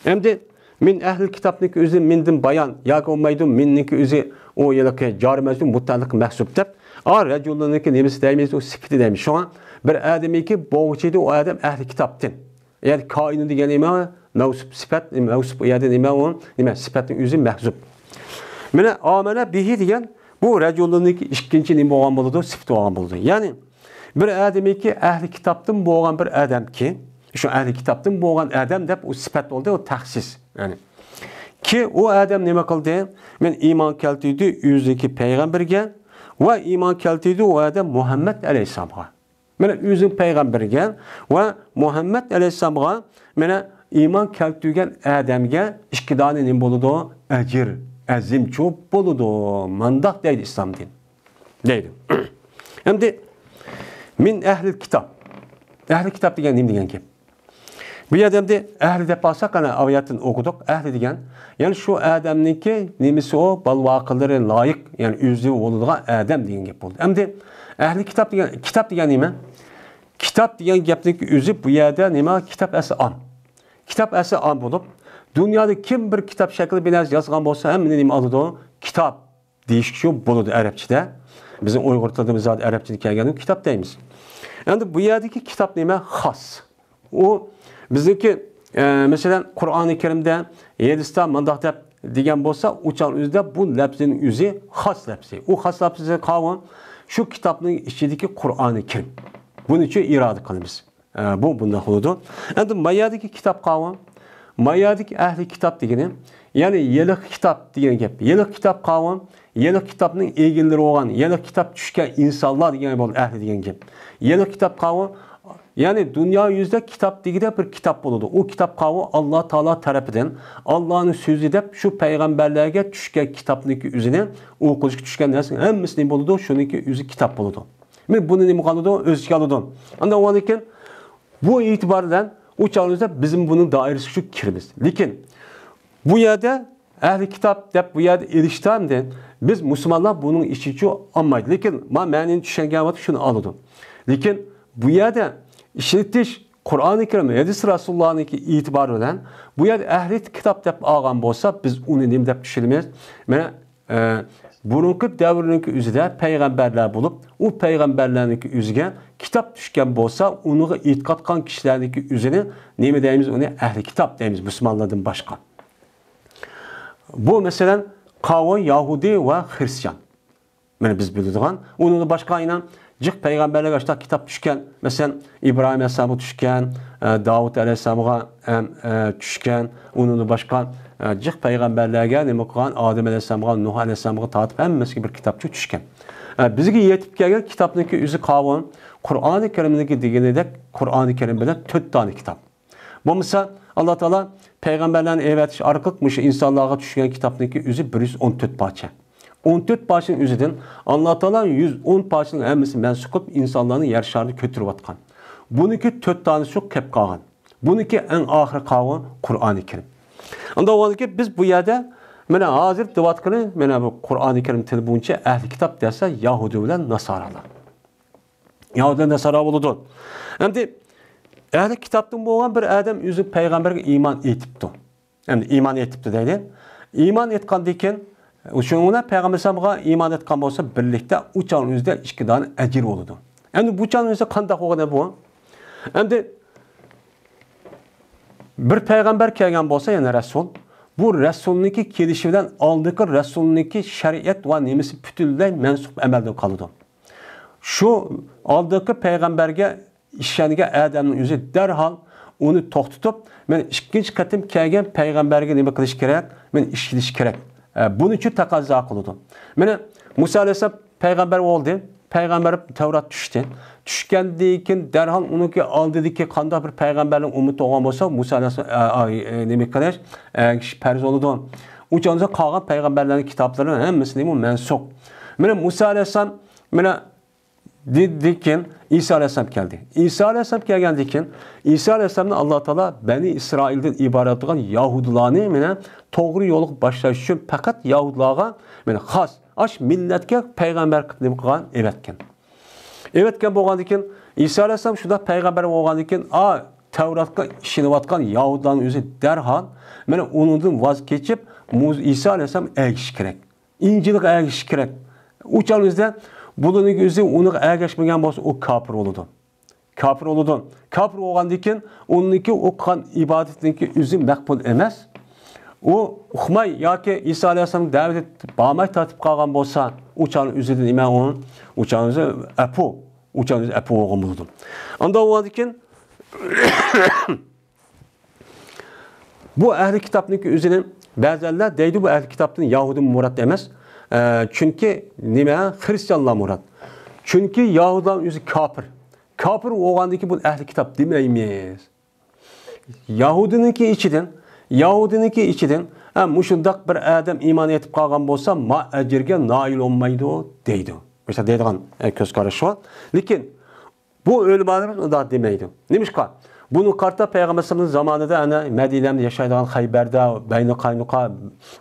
Endi men ahli kitobniki o'zi mendan bayon yoki olmaydi, menniki o'zi o yilki joriy mutlaq mahsub deb, rajuluniki nemasi deymiz, o sifati deymiz. Shuna bir odamiki bo'g'chi edi, o odam ahli kitobdan. Ya'ni koini degan nima? Mavsuf sifat, mavsuf yerda nima u? Nima sifatning o'zi mahsub. Mana amana bihi degan bu rajuluniki ikkinchi nima bo'lgan bo'ladi, sifat bo'lgan bo'ladi. Ya'ni bir odamiki ahli kitobdan bo'lgan bir odamki, şu ahli kitobdan bo'lgan odam deb u sifat bo'ldi, o taxsis. Yani ki o adam nima qildi? Men iymon keltirdi o'zidagi payg'ambarga va iymon keltirdi o adam Muhammad alayhisalomga. Mana o'zing payg'ambarga va Muhammad alayhisalomga mana iman keltirgen adamga ikki dona nima bo'ladi? Ajr, azim ko'p bo'ladi. Mandaq deydi islom din. Deydi. Endi min ahli kitob. Ahli kitob degan nima degan gap? Bu yerda ahli deb olsak, ana oyatni o'qidik. Ahli degan, ya'ni shu odamniki nimasi o, balvoqilari loyiq, ya'ni o'zi bo'ladigan odam degan gap bo'ldi. Endi ahli kitob degan nima? Kitob degan gapning o'zi bu yerda nima? Kitob asli am. Kitob asli am bo'lib, dunyoda kim bir kitob shakli bilan yozgan bo'lsa, hamma nima oladi? Kitob deyish shu bo'ladi arabchada. Bizim Uyg'ur tilida zot arabchada kelgan kitob deymiz. Endi bu yerdagi kitob nima? Xos. U bizniki mesela Qur'oni Karimda 7 ta mandaq deb degan bo'lsa, o'chan o'zida bu lafzning o'zi xos lafzi. U xos lafzi qavun shu kitobning ichidagi Qur'oni Karim. Buning uchun iroda qilamiz. Bu bunday bo'ladi. Endi mayadagi kitob qavun, mayadagi ahli kitob degani, ya'ni yeliq kitob degan gap. Yeliq kitob qavun, yeliq kitobning egillari bo'lgan, yeliq kitob tushgan insonlar degan bo'ldi ahli degan gap. Yeliq kitob qavun, yani dünya yüzde kitap digide bir kitap buludu. O kitap kavu Allah Teala tarafından Allah'ın sözü de şu peygamberlerge düşken kitapniki üzerine o kılıç düşken dersin hemmisini buludu. Şununki yüzü kitap buludu. Bunu ne mukalıdı? Özgü alıdı. Anda o anken bu itibardan o çağınızda bizim bunun dairesi şu kirimiz. Lakin bu yerde ehli kitap deyip bu yerde eriştiğimde biz Müslümanlar bunun işi şu anmaydı. Lakin benim düşüngen vardı şunu alıdım. Lakin bu yerde İşitiş Kur'an-ı Kerim, hadis Resulullah'ın itibarı bilen bu yer ehli kitap dep algan bolsa biz onu nima dep düşünemiz. Mana burunki davrninki üzüde peygamberler bulup o peygamberlerinki üzüge kitap düşken bolsa onu itiqad qilgan kişilerdeki üzüne nima deymiz? Onu ehli kitap deymiz Müslümanlardan başka. Bu mesela Kavun Yahudi ve Hristiyan. Mana biz bildiğin onu da başka inan Cık peygamberler başta kitap düşken, mesela İbrahim Aleyhisselam'a düşken, Davut Aleyhisselam'a düşken, onun başka cık peygamberlerge ne bakılan Adem Aleyhisselam'a, Nuh Aleyhisselam'a tatip hemmesi bir kitapçı düşken. Bizge yetip gelgen kitaptaki yüzü kavun, Kur'an-ı Kerim'deki digene de Kur'an-ı Kerim bilen 4 tane kitap. Bu mesela Allah Teala peygamberlerin evet arkalıkmış insanlığa düşken kitaptaki yüzü 114 parça. 14 parçanın üzerinden Allah Teala 110 parçanın hemmesi mensup insanların yer şarını götürüp atkan. Bununki 4 tanesi çok kep kalgan. Bununki en ahir kalgan Kur'an-ı Kerim. Onda o ki biz bu yerde mana hazır devatkını mana bu Kur'an-ı Kerim tili boyunca ehli kitap dese Yahudi bilen Nasaralar. Yahudi bilen Nasara buludu. Endi ehli kitaptan bo'lgan bir adam özü peygamberge iman etipti. Endi iman etipti deydi. İman etgandan keyin Şununla Peygamber Sallallahu iman etken olsa birlikte uçağın yüzde 2 tane ecir oldu. Yani bu uçağın yüzde kandak olan bu. Endi bir peygamber kelgen olsa yani Resul, bu Resul'nunki kelişinden aldığı Resul'nunki şeriat ve nemesi bütünlüğe mensup emelde kalıdı. Şu aldığı peygamberge işlenige adamın yüzü derhal onu toxtutup men ikinci katım kelgen peygamberge neme kılış gerek, men işliş gerek. Bunun için takazza kıldı. Mene Musa Aleyhisselam peygamber oldu. Peygamber Tevrat düştü. Düşkendiği için derhal onu ki aldı dedi ki kanda bir peygamberlik umutu olan olsa Musa Aleyhisselam demek kadar perz oldu. Uçağınıza kalan peygamberlerin kitaplarının hemisi mensup. Mene Musa Aleyhisselam mene dedi ki İsa Aleyhisselam geldi. İsa Aleyhisselam geldi ki İsa Aleyhisselam'ın Allah Teala Beni İsrail'den ibaret olan Yahudilarını mene doğru yolu başlaş için fakat Yahudilara mene xas aş milletke peygamber kıldım kılan evetken. Evetken bolğandan keyin İsa Aleyhisselam şunda peygamber bolğandan keyin Tevratga işini vatkan Yahudiların özü derhal mene onundan vazgeçip İsa Aleyhisselam ergiş gerek. İncil'e ergiş gerek. Uçağınızda bunun gözü onu ergeçmegen bolsa o kafir oldu. Kafir oldu. Kafir olğandan keyin onunki o kan ibadetindeki özü makbul emas. O uxmay yoki İsa Aleyhisselam davet etib bağmay tatib qalgan bolsa, uçağın özüdən iman onun uçağınızı apu olğan buldu. Onda olğandan keyin bu ehli kitapniki özünün bəziləri deydi bu ehli kitapdan Yahudi murad emas. Çünki nima Hristiyanlar murad. Çünki Yahudiların özü kafir. Kafir olğandan ki bu ehli kitap deməyimiz. Yahudiniki ichidan mushundaq bir adam iymon etib qolgan bo'lsa, ma ajrga noil olmaydi deydi. Mesela deydigan ko'z qarash bor. Lekin bu o'limalarimiz unda demaydi. Nimishqa? Bunu qarta Peygamberimizin zamanında ana Medine'de yaşaydigan Xaybarda, Bayni Qaynuqa,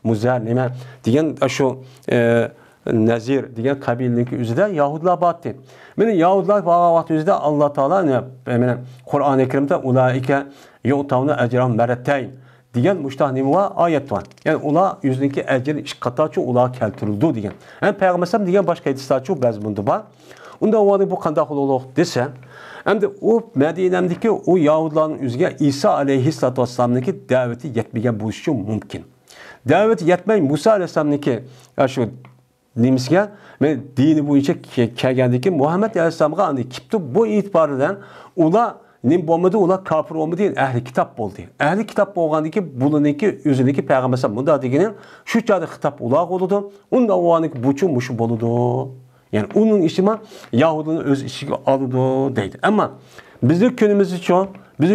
Muzar nima degan shu Nazir degan qabilniki o'zida Yahudilar botdi. Meni Yahudilar vaqt o'zida Alloh taolo mana Qur'oni Karimda ulaika yu'tawna ajran marratayn degan mushtah nima oyat bor. Ya'ni ular yüzdeki ajr ish qatochi ular keltirildi degan. Ham Peygamberim degan boshqa hadislarcha bazmunda bor. Unda o'zi bu qanday xululuq desa, hamda u Madinadagi u Yahudilarning o'ziga Isa alayhissalatu vassalamniki da'vati yetmagan bo'lishi mumkin. Da'vati yetmay Musa alayhissalomniki shu nimisiga men dini bo'yicha kelgandiki Muhammad alayhissalomga andi kipti bu e'tibordan ular nim bo'lmadi, ular kafir bo'lmadi, ahli kitob bo'ldi. Ahli kitob bo'lgandiki bularniki o'ziniki payg'ambar bunda degani shu chog'da xitob ular bo'ldi. Unda o'niki buchu mush bo'ldi. Yani onun işime Yahudinin öz işi alıdı deydi. Ama bizim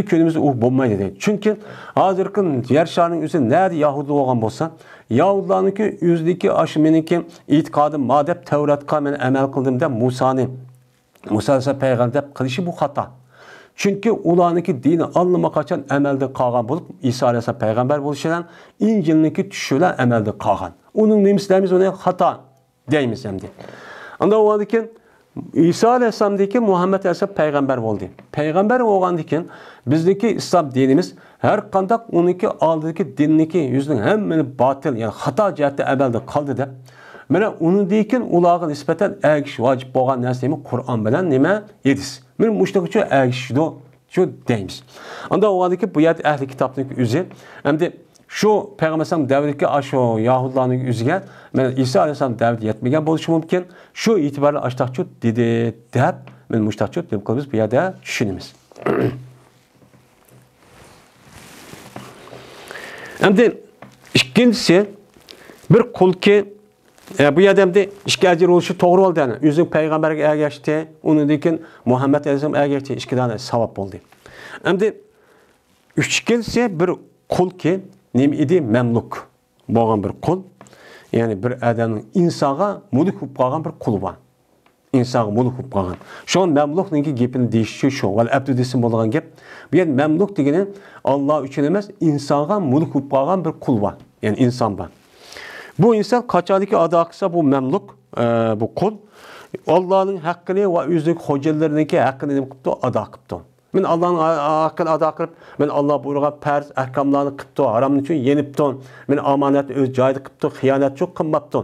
könümüz o bulmaydı deydi. Çünkü hazırkın yer şarının üzerinde nerede Yahudi olan olsa, Yahudilarınki yüzdeki aşımeninki itikadım madem Tevrat'a ben emel kıldığımda Musa ise peygamber kılışı bu hata. Çünkü ulanınki dini anlamak için emelde kalan bulup İsa Aleyhisselam peygamber buluşulan İncil'inki düşülen emelde kalan. Onun nimislerimiz ona hata deyimiz hem de. Anda oğandikin İsa Aleyhisselam'daki Muhammed Aleyhisselam peygamber oldu. Peygamber oğandikin bizdeki İslam dinimiz her kandak onunki aldığı dinliki yüzünün hemen batıl yani hata cihette evvelde kaldı da. Mene onun dikin ulağı nispeten ergiş vacip boğan nesnemi Kur'an bilen nime yediz. Benim muştaki şu ergiş şu deyimiz. Anda oğandikin bu yerde ehli kitaplık üzü hem de şu Peygamberimizin devletki aşo Yahudilerin yüzüge men İsa Aleyhisselam devlet yetmegen boluşu mümkün. Şu itibarla açtakçı dedi deyip men muştakçı deyip biz bu yerde düşünümüz. Hem de ikincisi bir kul ki bu yerdemde işgalci oluşu doğru oldu yani. Yüzün peygamberge ergeçti, onun dikin Muhammed Aleyhisselam ergeçti, iki tane sevap oldu. Hem de ikincisi bir kul ki neyim idi? Memluk. Boğan bir kul. Yani bir adamın insana muluk olup kalgan bir kulu var. İnsana muluk olup kalgan. Şu an memluk neyki gepini değişiyor şu. Val abdü desin bolan gep. Bir yer memluk degeni Allah için emez insana muluk olup kalgan bir kul var. Yani insan var. Bu insan kaçadaki adı aksa bu memluk, bu kul. Allah'ın hakkını ve yüzlük hocalarındaki hakkını neyim kıptı? Adı akıptı. Men Allah'ın hakkını ada qilib, men Allah buyurgan farz ahkamlarni qilibdi, haramni uchun yenibdi. Men omonatni o'z joyida qilibdi, xiyonat yo'q qilmabdi.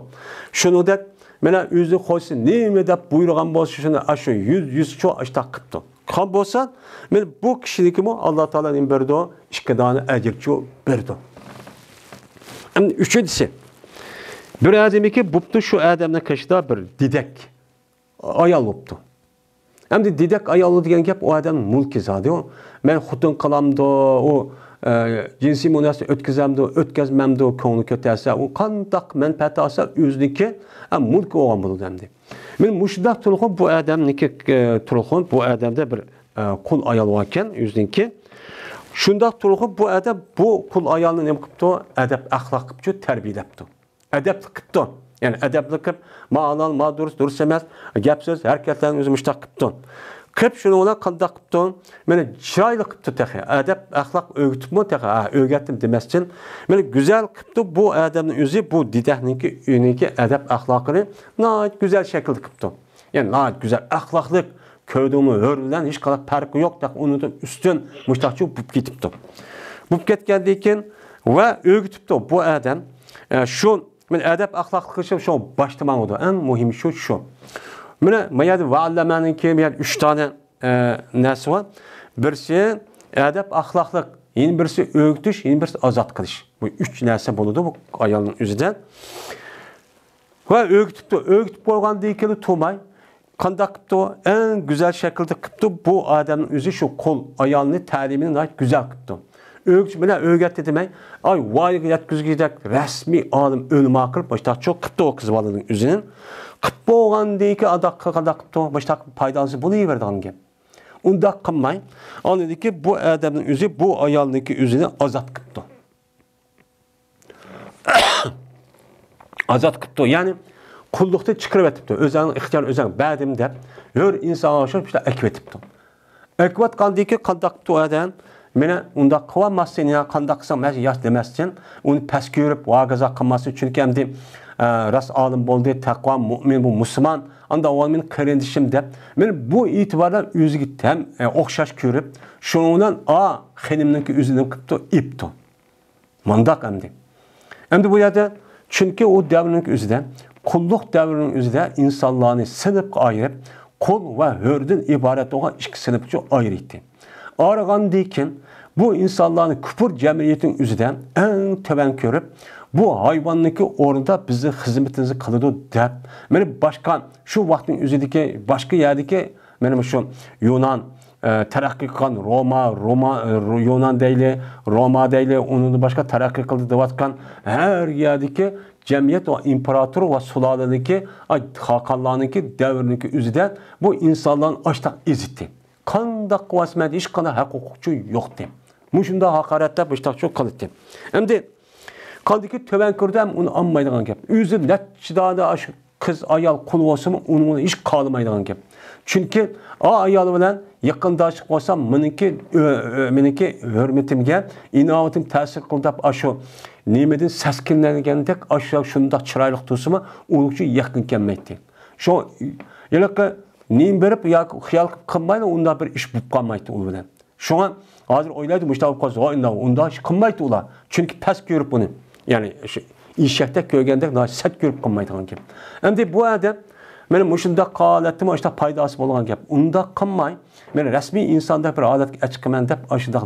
Shuningdek, mena o'zi xo'si nima deb buyurgan bo'lsa, shuni shu 100 cho ashta qilibdi. Qan bo'lsa, men bu kishinikimi Alloh taolaning berdi, ikki dona ajrchi berdi. Endi uchinchisi, bir odamiki bo'pti shu odamning qishida bir didek ayol bo'pti. Hem de didek ayollu degan gap o adam mulki zadi o. Men xutun qilamdi, o jinsi münasebet ötkazamdi, ötkazmamdi, ko'ngli ko'tarsa, o qandaq manfaat olsa o'ziniki mulk olgan bo'ladi hamdi. Men mushundaq turxon bu odamniki turxon bu odamda bir qul ayol bor ekan o'ziniki. Shundaq turxon bu odam bu qul ayolni nima qilibdi? Adab axloq qilib tarbiyalabdi. Adab qilibdi. Yani edepli kıp, ma halal, ma durus emas, gap söz, hareketlerin özü müştak kıptın. Kıp şunu ona kandak kıptın, mene çıraylı kıptı tehi, edep, ahlak öğütüp mü tehi, öğütüm demezsin. Mene güzel kıptı, bu edemin özü, bu didehninki, üniki edep ahlakını nayet güzel şekilde kıptın. Yani nayet güzel ahlaklık, köydüğümü örülen hiç kadar farkı yok, onu da üstün müştakçı bup gitipti. Bup gitgendiyken ve öğütüptü bu edem, şu men adab axloqli qilishim shu boshtaman edi. Eng muhimi shu. Mana mayadi va'llamaniki 3 tane narsa bor. Birisi adab axloqli, yana birisi o'g'itish, yana birisi ozod qilish. Bu 3 narsa bo'ladi bu ayolning o'zidan. Va o'g'itib qo'ygandan keyin to'may qanday qilibdi? Eng go'zal shaklda qilibdi. Bu odamning o'zi shu qo'l ayolning ta'limini go'zal qilibdi. Öğütü bile öğretti demek. Ay vay yetkizgidek resmi alim ölüme akılıp başta çok kıptı o kız balının üzerinin. Kıptı olan değil ki adak kadar kıptı başta paydası bunu iyi verdi hangi. Unda qilmay, anladiki bu adamning o'zi bu ayolniki o'zini ozod qildi. Azat qildi. Ya'ni qulluqni chiqarib etibdi. O'zining ixtiyor o'zing ba'dim deb, hur inson oshib ishlar akvetibdi. Akvatgandiki qanday qildi adam? Meni unda qilmasdan, ya qanday qilsam, men yosh demasdan, uni past ko'rib, va'gaza qilmasdan, chunki hamdi ras olim bo'ldi, taqvo, mu'min bu musulmon, anda o men qarindishim deb, men bu e'tibordan o'ziga ham o'xshash ko'rib, shundan xonimniki o'zini qilibdi, ipdi. Mandaq hamdi. Endi bu yerda çünkü o davrning o'zida, qulluq davrining o'zida insonlarni sinfga ayirib, qul va hurdan iborat bo'lgan ikki sinfga ayirdi. Aragandan bu insonlarni kufr jamiyatining o'zida eng to'ban ko'rib, bu hayvonniki o'rnida bizni xizmatimizni qiladi deb, meni boshqa shu vaqtning o'zidagi boshqa yerdagi meni shu Yunan taraqqiy qilgan Yunan deyli, Roma deyli, undan boshqa taraqqiy qildi deyotgan har yerdagi jamiyat va imperator va suloladagi xaqonlarniki davriniki o'zida bu insonlarni açtaq ezitdi. Qanday qilmasmadi, hech qanday huquqchi yo'qdi. Mushunda haqoratda bo'shtoqchi qildi. Endi qandiki to'ban ko'rdam uni olmaydigan gap. O'zi natchidada shu qiz ayol qul bo'lsa-mu, uni hech qolmaydigan gap. Chunki ayol bilan yaqindoshlik bo'lsa, meniki hurmatimga, inovatim ta'sir qilib shu nimadan saskinlangandek ashyo shundoq chiroyli tursa-mu, uning yaqin kelmaydi. Shu yilqi nim berib yoki xiyol qilmaydi, unda bir ish bo'lib qolmaydi u bilan. Shunga hozir o'ylaydi, mushtaq qolsa, unda ish qilmaydi ular. Chunki past ko'rib buni. Ya'ni shu ishakda ko'rgandek nashat ko'rib qolmaydigan gap. Endi bu adam meni mushunda qolatdim, o'shda foydasi bo'lgan gap. Unda qilmay, men rasmiy insonda bir odatga chiqaman deb, o'shda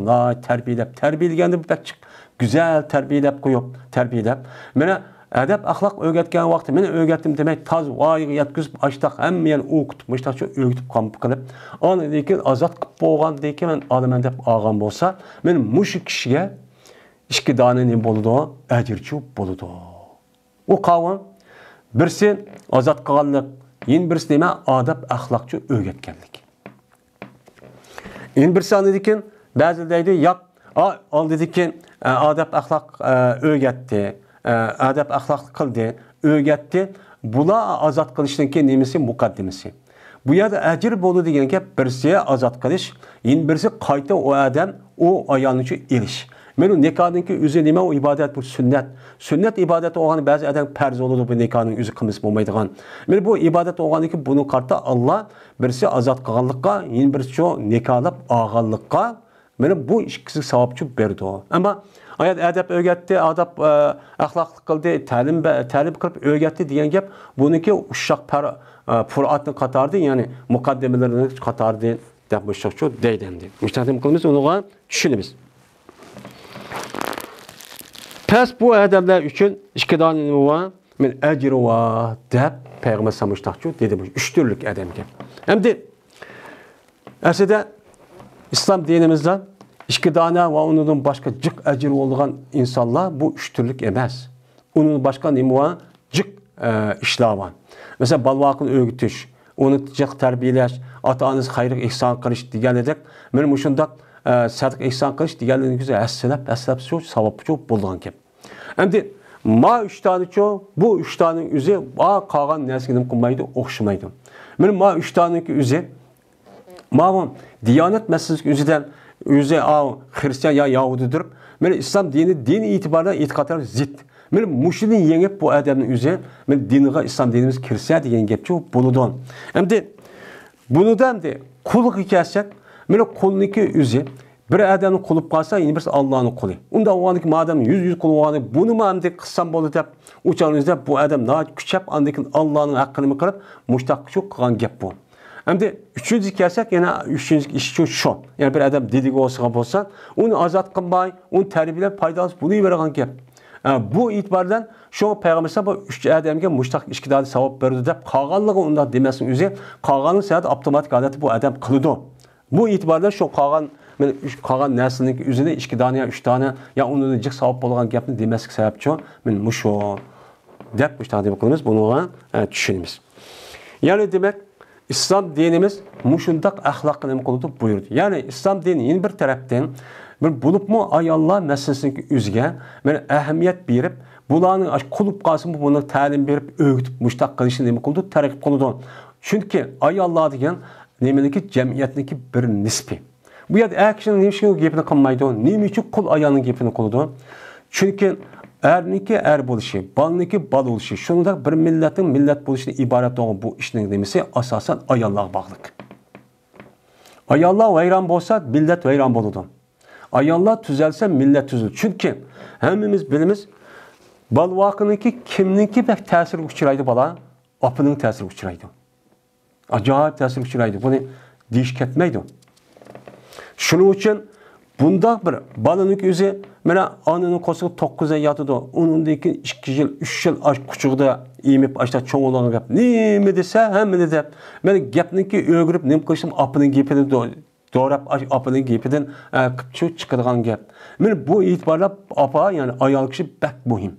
tarbiyalaganda bu chiq güzel tarbiyalab qo'yib, tarbiyalab. Meni adab axloq o'rgatgan vaqtda meni o'rgatdim demak, toz voyaga yetkazib, o'shda hammani o'qitib, mushtacha o'rgatib qilib, lekin azod qilib bo'lgandan keyin men olaman deb olgan bo'lsa, men mush kishiga ikki dona ne bo'ladi? Ajrchi bo'ladi. U qavm birsi azod qilganlik, yin birsi nima? Adab axloqchi o'rgatganlik. Yin birsi anedikin, ba'zi deydi, yo'q, oldidiki adab axloq o'rgatdi, adab axloq qildi, o'rgatdi. Bular azod qilishninki nemisi muqaddimasi. Bu yerda ajr bo'ladi degan gap birsi azod qilish, yin birsi qayta o adam o ayolni elish. Meni nikohningki o'zi nima? U ibodat, bu sunnat. Sunnat ibodat o'g'ani ba'zi adam farz bo'ladi, bu nikohning o'zi qilmas bo'lmaydigan. Meni bu ibodat o'g'aniki buni qarta Alloh birsi azod qilganlikqa, yin birsi shu nikohlab olganlikqa meni bu ikkisi savobchi berdi. Ammo ayat adab o'rgatdi, adab axloqlik qildi, ta'lim qilib o'rgatdi degan gap buniki ushaq furatni qatardi, ya'ni muqaddimalarini qatardi deb bo'shaqcha deydi endi. Mustaqim qilamiz, unga tushunamiz. Pes bu adamlar üçün ikki dona var, men ajri var deb Peygamber samıştaqçı dedi bu üç türlük adam gap. Endi aslida İslam dinimizde ikki dona va undan boshqa jiq ajri bo'lgan insonlar bu üç türlük emas. Unun boshqa nima var? Jiq ishlar var. Mesela balvaqni o'rgitish, uni jiq tarbiyalash, ota-onasi xayr ihson qilish deganidek, men mushundaq sadaq ihson qilish deganligini aslab shu savobchi bo'lgan gap. Endi ma üç tane bu üç tane üzü qolgan narsaga qilmaydi, o'xshamaydi. Men ma üç taneki üzü ma'lum Diyanet meselesi üzüden o'zi Hristiyan ya Yahudidir. Men İslam din itibarida e'tiqodlar zid. Men mushuni yengib bu odamning o'zi men dinga İslam dinimiz kirsa degan gapchi bo'ladi. Endi bunidan de qullik kelsak, men qulniki o'zi bir adamni qulib qalsa, yine birisi Allah'ın quli. Unda o'g'aniki madam 100 qul o'g'ani buni ham deb qilsam bo'ladi deb o'chaningizda bu odam na kuchab andikin Allah'ın haqqini qilib mushtaq qilgan gap bu. Endi üçüncü kelsak, yana üçüncü ish shu. Yani bir adam dediği bo'lsa, uni azod qilmay, uni tarbiyalab foydasi buni bergan gap. Bu itibardan şu Peygamber bu üç adamga mushtaq ikki dona savob berdi deb qolganligi unda demasin o'zi, qolganning saat avtomatik odati bu adam qiladi. Bu itibardan şu qolgan narsaning o'zini ikki dona ya 3 dona ya undan jiq savob bo'lgan gapni demaslik sababchi men musho deb mushtaq deb qilamiz, buni tushunamiz. Ya'ni demak İslam dinimiz muşundaq axloqqa nima qildi buyurdi. Ya'ni islom dini yeni bir tarafdan bir bulupmu ayollar meselesini o'ziga men ahamiyat berib, bularni qulub qalsin buni ta'lim berib, o'g'itib, mushtaq qilishni nima qildi? Targ'ib qildi. Chunki ayollar degan nimaniki jamiyatniki bir nisbi. Bu yerda action nima uchun gapini qilmaydi? Nima uchun qul ayolning gapini qiladi? Chunki erniki er bo'lishi, balniki bal bo'lishi, shunda bir millatning millat bo'lishini iborat bo'lgan bu ishning nimasi asosan ayollarga bog'liq. Ayollar vayron bo'lsa, millat vayron bo'ladi. Ayollar tuzalsa, millat tuzaladi. Chunki hammamiz bilamiz, balvoqiniki kimniki bek ta'sirga uchraydi bola, opining ta'siriga uchraydi. Ajoyib ta'sirga uchraydi. Buni deyish ketmaydi. Shuning uchun bunda bir balaning o'zi mana onaning qo'siga 9 oy yotadi. Uningdagi 2 yil, 3 yil quchug'ida emib ashta cho'ng'olgan gap. Nima desa, hammani deb. Men gapniki o'girib, nim qilishim opining gapini doğrab opining gapidan qipchu chiqadigan gap. Men bu e'tiborlab opa, ya'ni ayol kishi bak muhim.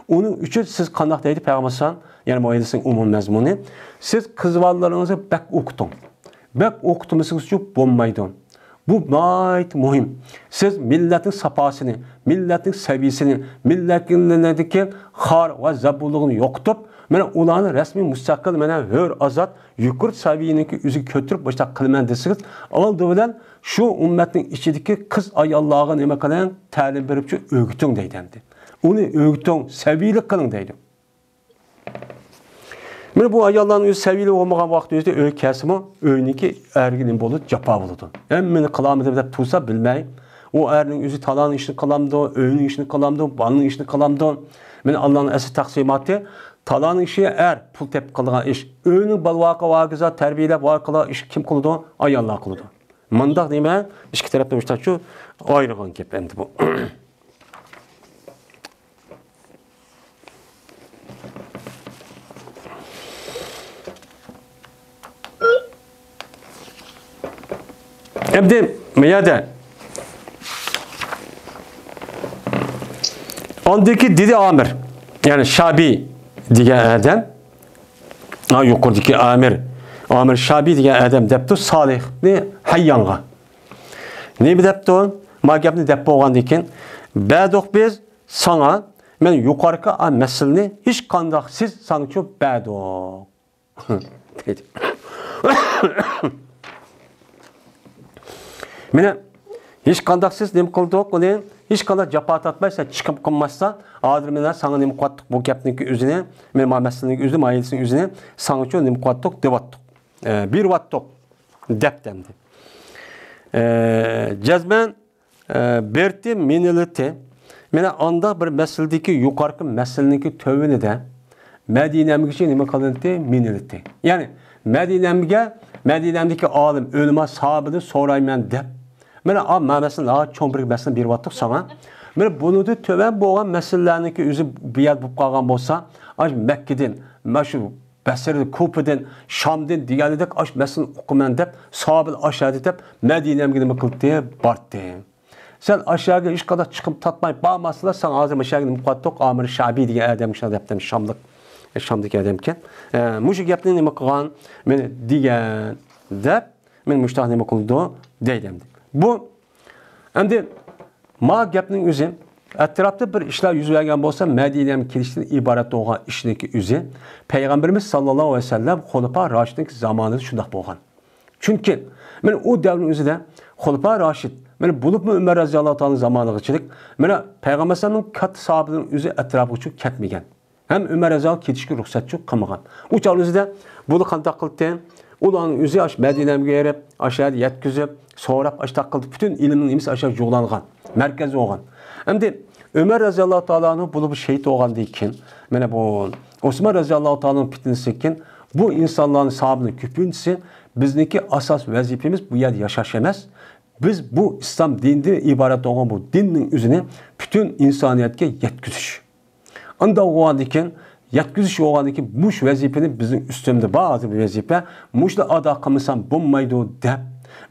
Uning uchun siz qanday deydi payg'ambar, ya'ni oilasining umum mazmuni, siz qizvonlaringizni bak o'qiting. Bak o'qitmasangiz uchun bo'lmaydi. Bu gayet muhim. Siz milletin sapasını, milletin seviyesini, milletindeki xar ve zabulluğunu yokutup, mene ulanı resmi müstakil, mene hör azat, yukarı seviyedeki üzü kötürüp başta kılmen desiniz. Aldı bilen şu ümmetin içindeki kız ayallahı neme kalan talim verip şu öğütün deydendi. Onu öğütün, seviyeli kılın deydi. Mene bu ayollarning o'zi saviyli olmagan vaqt o'zida o'y kasimi, o'yniki erginin bo'lib, japa bo'ladi. Hammani qilamidi deb tursa bilmay, u erning o'zi talon ishini qilamdi, o'yning ishini qilamdi, balning ishini qilamdi. Mene Allohning asl taqsimoti, talon ishi er pul tep qilgan ish. O'yning balvoqi vagiza tarbiyalab voqila ish kim qiladi? Ayollar qiladi. Mundaq nima? Ikki tarafdan shu ayirgan gap endi bu. Endi miyada ondaki Didi Amir, yani Şabi degan adam, yuqoridagi Amir Şabi degan adam debdi Salihni Hayyonga. Nima debdi? Ma gapni deb bo'lgandan keyin, "Badoq biz sana men yuqorqi masalani hech qanday siz sana uchun badoq." dedi. Mene hiç kandaksız nima qildik, uni hech qanday jafo tatmaysa, chiqib qilmasa, hozir men sana nima qildik bu gapniki o'zini, men masalaning o'zini, oilasining o'zini sana uchun nima qildik devatdik. Bir vatdik debdemdi. Jazman berti miniliti. Mene anda bir masaladagi yuqorqi masalaniki tövünide Madinamga nima qilindi? Miniliti. Ya'ni Madinamdagi olim, ulamo sahabini so'rayman deb Mene mesela çoğunbirlik mesela bir vattık sana. Mene bunu da töven boğan meselelerindeki özü bir yer bu kalgan bolsa, aç Mekke'den, meşhur Basra'dan, Kufa'dan, Şam'dan diğerledek aç mesela okuman dep, sahabil aşağıda dep, Medine'ye gidip kıldı diye barttı. Sen aşağıya iş kadar çıkıp tatmayıp bağmasılar, sen ağzım aşağıya gidip vattık, Amir Şabi diye adam şuna deptem Şam'daki adamken. Muşu yaptığını nime kılan, mene diyen dep, men muştah nime kıldı deydemdi. Bu endi ma gapning o'zi atrofda bir ishlar yuz bergan bo'lsa, Madinaga kelishdan iborat bo'lgan ishniki o'zi Payg'ambarimiz sallallohu alayhi vasallam Xulafa Rashidning zamonida shunday bo'lgan. Chunki men u davrning o'zida Xulafa Rashid, men bo'libmi Umar roziyallohu ta'ala zamonigachilik, men Payg'ambar sallallohu katta sahobaning o'zi atrofiga uchib ketmagan. Ham Umar roziyallohu ketishga ruxsatchi qilmagan. U chog'ning o'zida buni qanday qildi? Ularning o'zi aş Madinaga berib, aşağıda yetkizib, so'rab aştaq qildi. Bütün ilmning nimasi aşağı yo'qlangan, markaz bo'lgan. Endi Ömer roziyallohu ta'ala'nın bunu şehit olgandan keyin, mana bu Osman roziyallohu ta'ala'nın fitnesi keyin bu insanların sahabının ko'pinchisi bizniki asas vazifemiz bu yerda yashash emas. Biz bu İslam dininden iborat bo'lgan bu dinning o'zini bütün insoniyatga yetkizish. Unda bo'lgandan keyin yetkizish bo'lgandan keyin bu vazifani bizning ustimizda ba'zi bir vazifa, mushla ado qilmasam bo'lmaydi deb.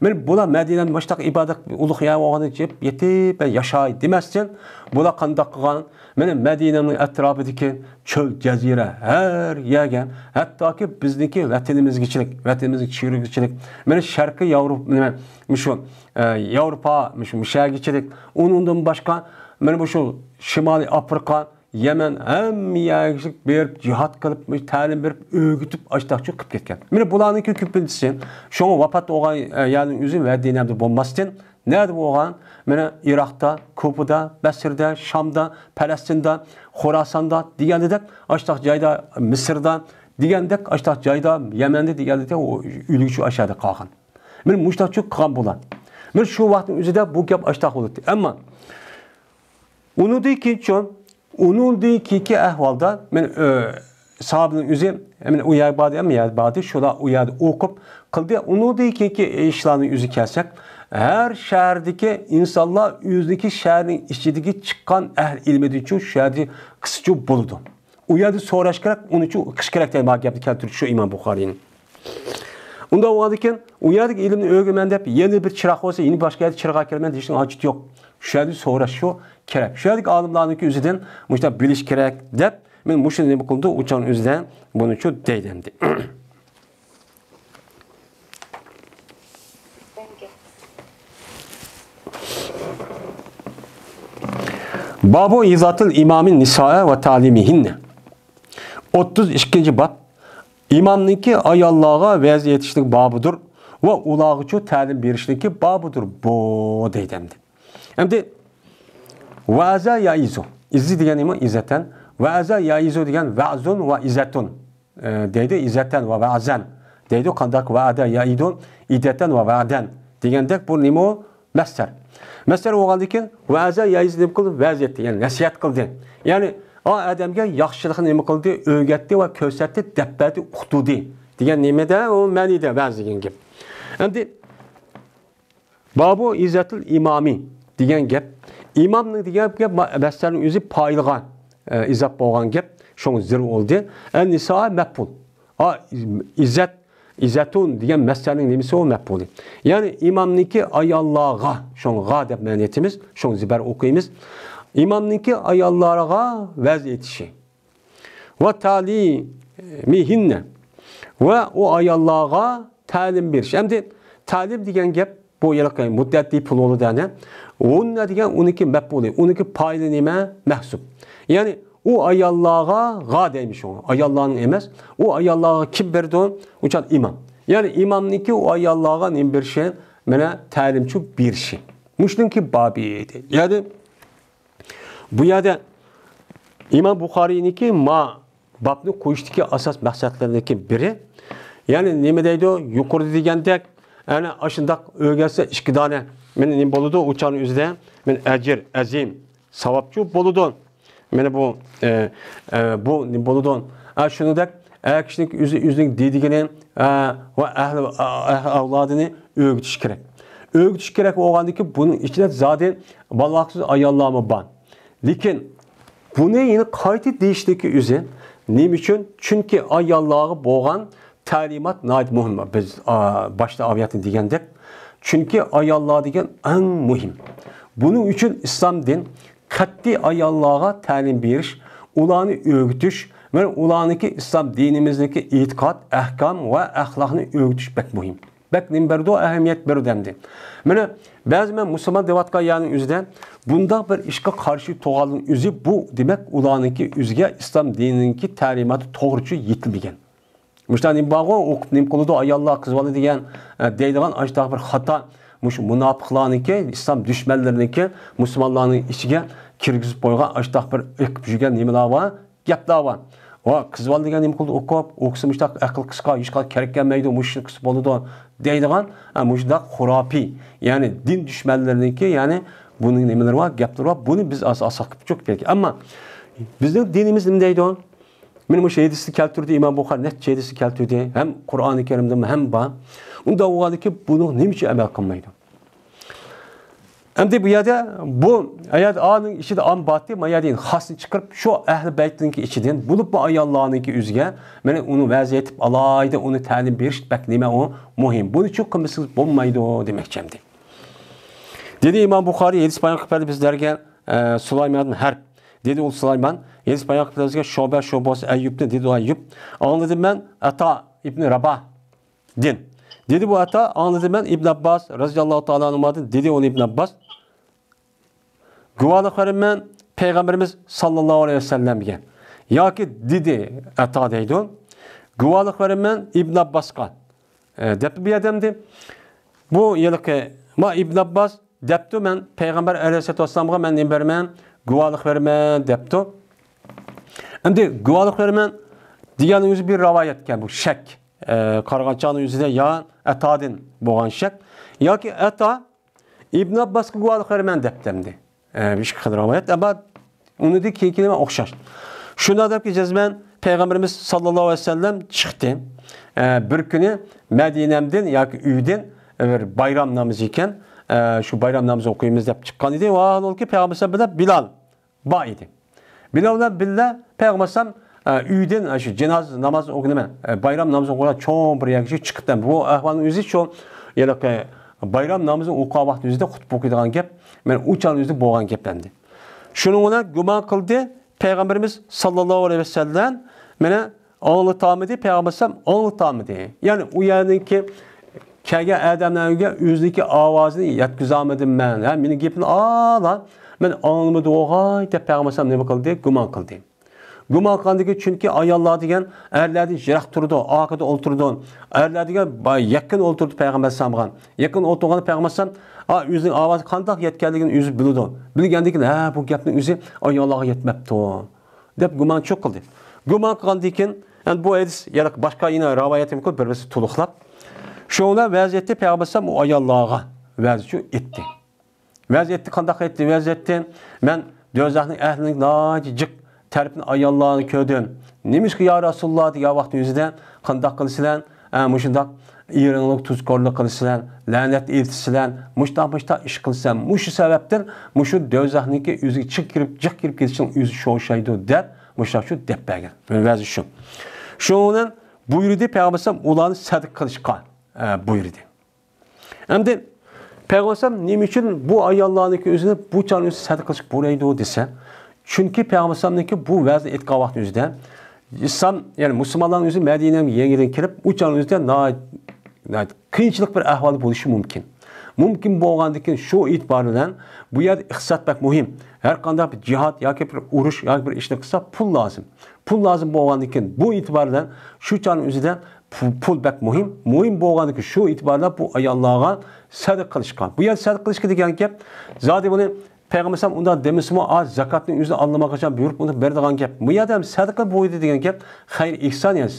Men bular Madinadan boshqa ibodat ulug' bo'lganini yetib yashay demasdan, bular qanday qilgan? Meni Medine'nin etrafındaki çöl, cazire her yerge, hatta ki bizdeki vatanimizgichilik, çiğrikçilik, meni Şarkı Avrupa, müşagichilik, onundan başka, meni bu şu Şimali Afrika, Yemen hem yergichilik berip, cihat kılıp, ta'lim berip, ögütüp, açtaqçı kıp ketken. Meni bularniki köpüntüsü, şoňa wafat bolgan ýerniň özü Medine'de bolmasdan, nerede bolgan? Meni Irak'ta, Kupa'da, Basir'de, Şam'da, Palestin'de, Khorasan'da diýendek, açtaq jaýda Mısır'da diýendek, açtaq jaýda Yemen'de diýendek o ülgüçü aşağıda kalgan. Meni muştaqçı kılan bolan. Meni şu wagtyň özüde bu gap açtaq boldy. Amma Unudiki ahvalda men sahabının özü hemen uyarbadı şola uyardı okup kıldı. Unudiki işlerini özü kelsek her şehrdeki insanlar yüzdeki şehrin içindeki çıkan ilmedi şu şehri kısıcı buldu. Uyardı soraşkarak onu şu kışkarak diye yaptı keltürk şu İmam Bukhari'nin. Onda o adıken uyardık ilimini öğrenmende hep yeni bir çırak olsa yeni başka yerde çırağa gelmende hiç acıt yok. Şöyle soraşıyor kerek. Şöyle alımlarındaki üzerinden muşta biliş kerek deyip men muşun bu konuda uçan üzerinden bunu şu deylendi. Babu izatul imamin nisa'e ve talimihinne. 32. bab imamniki ayallığa vaziyetişlik babıdır ve ulağıçı talim berişlik babıdır bu deylendi. Hem de vaza yaizu. İzzi diyen ima izzeten. Vaza yaizu diyen va'zun ve izzetun. Deydi izzetten ve va'zen. Deydi kandak va'da yaidun iddetten ve va'den. Diyendek bu nimo mesler. Mesler oğaldı ki vaza yaizu nima kıldı? Vaziyetti. Yani nasihat kıldı. Yani o adamga yaxşılıqni nima kıldı? Öğretti ve körsətdi, dəbbədi, uqtudu. Diyen nimede o mənide vaziyen gibi. Hem babu izzetul imami diyen gep, imamның diyen gep, məsələnin özü paylığa izzat bolğan gep, şoň zir oldu. En-nisa mef'ul. İzzetun diyen məsələnin nimisi o mef'ul. Yani imamniki ayallığa, şoň ga dep məniyetimiz, şoň ziber okuyimiz. İmamniki ayallığa vaziyetişi. Ve talimihinne. Ve o ayallığa talim bir. Şimdi talim diyen gep, bu yalakay muddetli pul olu dene. Onun diyen 12 mef'uli, 12 paylı nime mehsup. Yani o ayallığa ga deymiş onu. Ayallığın emez. O ayallığa kim berdi onu? Uçan imam. Yani imamniki o ayallığa nim bir şey, mene talimçu bir şey. Muşnunki babiydi. Yani bu yerde İmam Bukhari'ninki babını koyuştaki asas maksatlarındaki biri. Yani nime deydi o? Yukarıda diyendek yani aşındak öğrense 2 tane men nim boludu uçan üzde men ecir azim savapçı boludu. Men bu nim boludu. Şunu da kişilik üzünün dedigini ve avladını öğütüş gerek. Öğütüş gerek olgandaki bunun içinde zaten ballaksız ayallama ban. Lakin bunu yine kayıt değişteki üzere nim için? Çünkü ayallağı boğan talimat nayet muhim. Biz başta aviyatı diyendek. Çünkü ayallığa diyen en muhim. Bunun için İslam din katli ayallığa talim beriş, ulanı öğütüş ve ulanıki İslam dinimizdeki itikat, ahkam ve ahlakını öğütüş pek muhim. Bek nimberdo ehemmiyet berudemdi. Mene bazı Müslüman devatka yani üzden bunda bir işe karşı toğalın üzü bu demek ulanıki üzge İslam dinininki talimatı doğrucu yetilmegen. Müştani bağı okup nim koluda ayallah kızvalı diyen deydiğen açtaq bir hata münafıqlarınki İslam düşmanlarınki Müslümanların içine kirgizip koygan açtaq bir ekip jügen nimeler var, gaplar var. O kızvalı diyen nim koluda okup okusmuştaq akıl kıska işgal kerek gelmeydi müşrik kısıp oludu deydiğen müştaq hurapi yani din düşmanlarınki yani bunun nimeler var, gaplar var. Bunu biz asakıp çok belki ama bizim dinimiz nimdeydi o? Benim o şeydisi keltürde İmam Bukhari net şeydisi keltürde hem Kur'an-ı Kerim'de hem ba. Onda o vardı ki bunu niçin emel kılmaydı. Hem de bu yerde bu ayet A'nın içinde an battı mayadin hasını çıkarıp şu ehl-i beytinki içinden bulup bu ayallahınki üzge beni onu vaziyetip alaydı onu talim beriş bekleme o muhim. Bunu çok kımısız bulmaydı o demekçemdi. Dedi İmam Bukhari 7 bayan kıpırdı bizlerge Süleyman'ın Harp dedi ol Sulayman. Yedis Peygamberimizge şobası Eyyub'ni dedi o Eyyub. Anladım ben Ata İbni Rabah din. Dedi bu Ata anladım ben İbn Abbas radıyallahu ta'ala anhumadan dedi onu İbn Abbas. Guvalık verim ben Peygamberimiz sallallahu aleyhi ve sellem'ge. Ya ki dedi Ata deydi o. Guvalık verim ben İbn Abbas'a. Dep bir adamdı. Bu yıllık ma İbn Abbas depti ben Peygamber aleyhissalatu vesselam'a ben ne vermem guvalık vermem depti. Şimdi guvalık vermem diğer yüzü bir rivayetken bu şek. Kargançanın yüzüde ya Ata'dın boğan şek. Ya ki Ata İbn Abbas'a guvalık vermem deptemdi. Bir kadar rivayet ama onu da ki kelime okşar. Şuna da ki cezmen Peygamberimiz sallallahu aleyhi ve sellem çıktı. Bir günü Medine'mden ya ki Ü'den bir bayram namazı iken şu bayram namazı okuyumuz dep çıkan idi. O ol ki Peygamber Bilal ba idi. Bilal'la billah Peygamber Ü'den şu cenaze namazı okuyma bayram namazı okuyan çoğun bir yakışı çıktı. Bu ahvalın yüzü şu ya ki bayram namazı okuyan vakti yüzde hutbe okuyduğun gep men uçan yüzde boğan geplendi. Şunu ona güman kıldı Peygamberimiz sallallahu aleyhi ve sellem mene anlatamıdı Peygamber anlatamıdı. Yani o yerdeki kege adamlarga o'zidagi ovozini yetkazolmadim men. Yani meni gapini ala men anlamadı o'g'ay deb Peygamber nima qildi? Gumon qildi. Gumon qildiki chunki ayollar degan erlardan yiroq turdi, orqada o'ltirdi. Erlar degan yaqin o'ltirdi Peygamber sallam. Yaqin o'ltirgan Peygamber o'zining ovozi qanday yetganligini o'zi bildi. Bilgandan keyin ha bu gapning o'zi ayollarga yetmabdi deb gumon çok qildi. Gumon qilgandan keyin yani bu hadis yana boshqa yine rivoyatim qilib bir-birisi to'liqlab şöyle vaziyette Peygamber o ayollarga vaziyeti etti. Vaziyeti kandak etti, vaziyette ben dözahının ehlinin nacicik terpin ayollarını kördüm. Neymiş ki ya Resulullah diye vakti yüzüden kandak kılısılan, muşundak iğrenlik tuzkorluk kılısılan, lanet iltisilen, muşta iş kılısılan, muşu sebepten muşu dözahının ki yüzü çık girip geçişin yüzü şoğuşaydı der, muşta şu depbergen. Vaziyet şu. Şunun buyurdu Peygamber ulanı sadık kılışkan. Buyurdu. Hem de Peygamber neyim için bu ayollarındaki özüne bu canlı sadık kılışık buraydı o dese. Çünkü Peygamber'deki bu vaziyet etki vakti yüzde İslam yani Müslümanların yüzü Medine'nin yeniden kirip bu canlı yüzde kıyınçılık bir ahvalı buluşu mümkün. Mümkün boğandaki şu itibarıyla bu yerde ihsat pek mühim. Her kanda bir cihat ya ki bir uruş ya ki bir işine kısa pul lazım. Pul lazım boğandaki bu itibarıyla şu canlı yüzden pul pek mühim. Mühim boğandaki şu itibarıyla bu ayollarga sadık kılışkan. Bu yer sadık kılışkan degen gap. Zaten bunu Peygamber ondan demesi mi az zakatın yüzünü anlamak için buyurup bunu berdiğin gap. Bu yerden sadık boyudu degen gap. Hayır ihsan yani.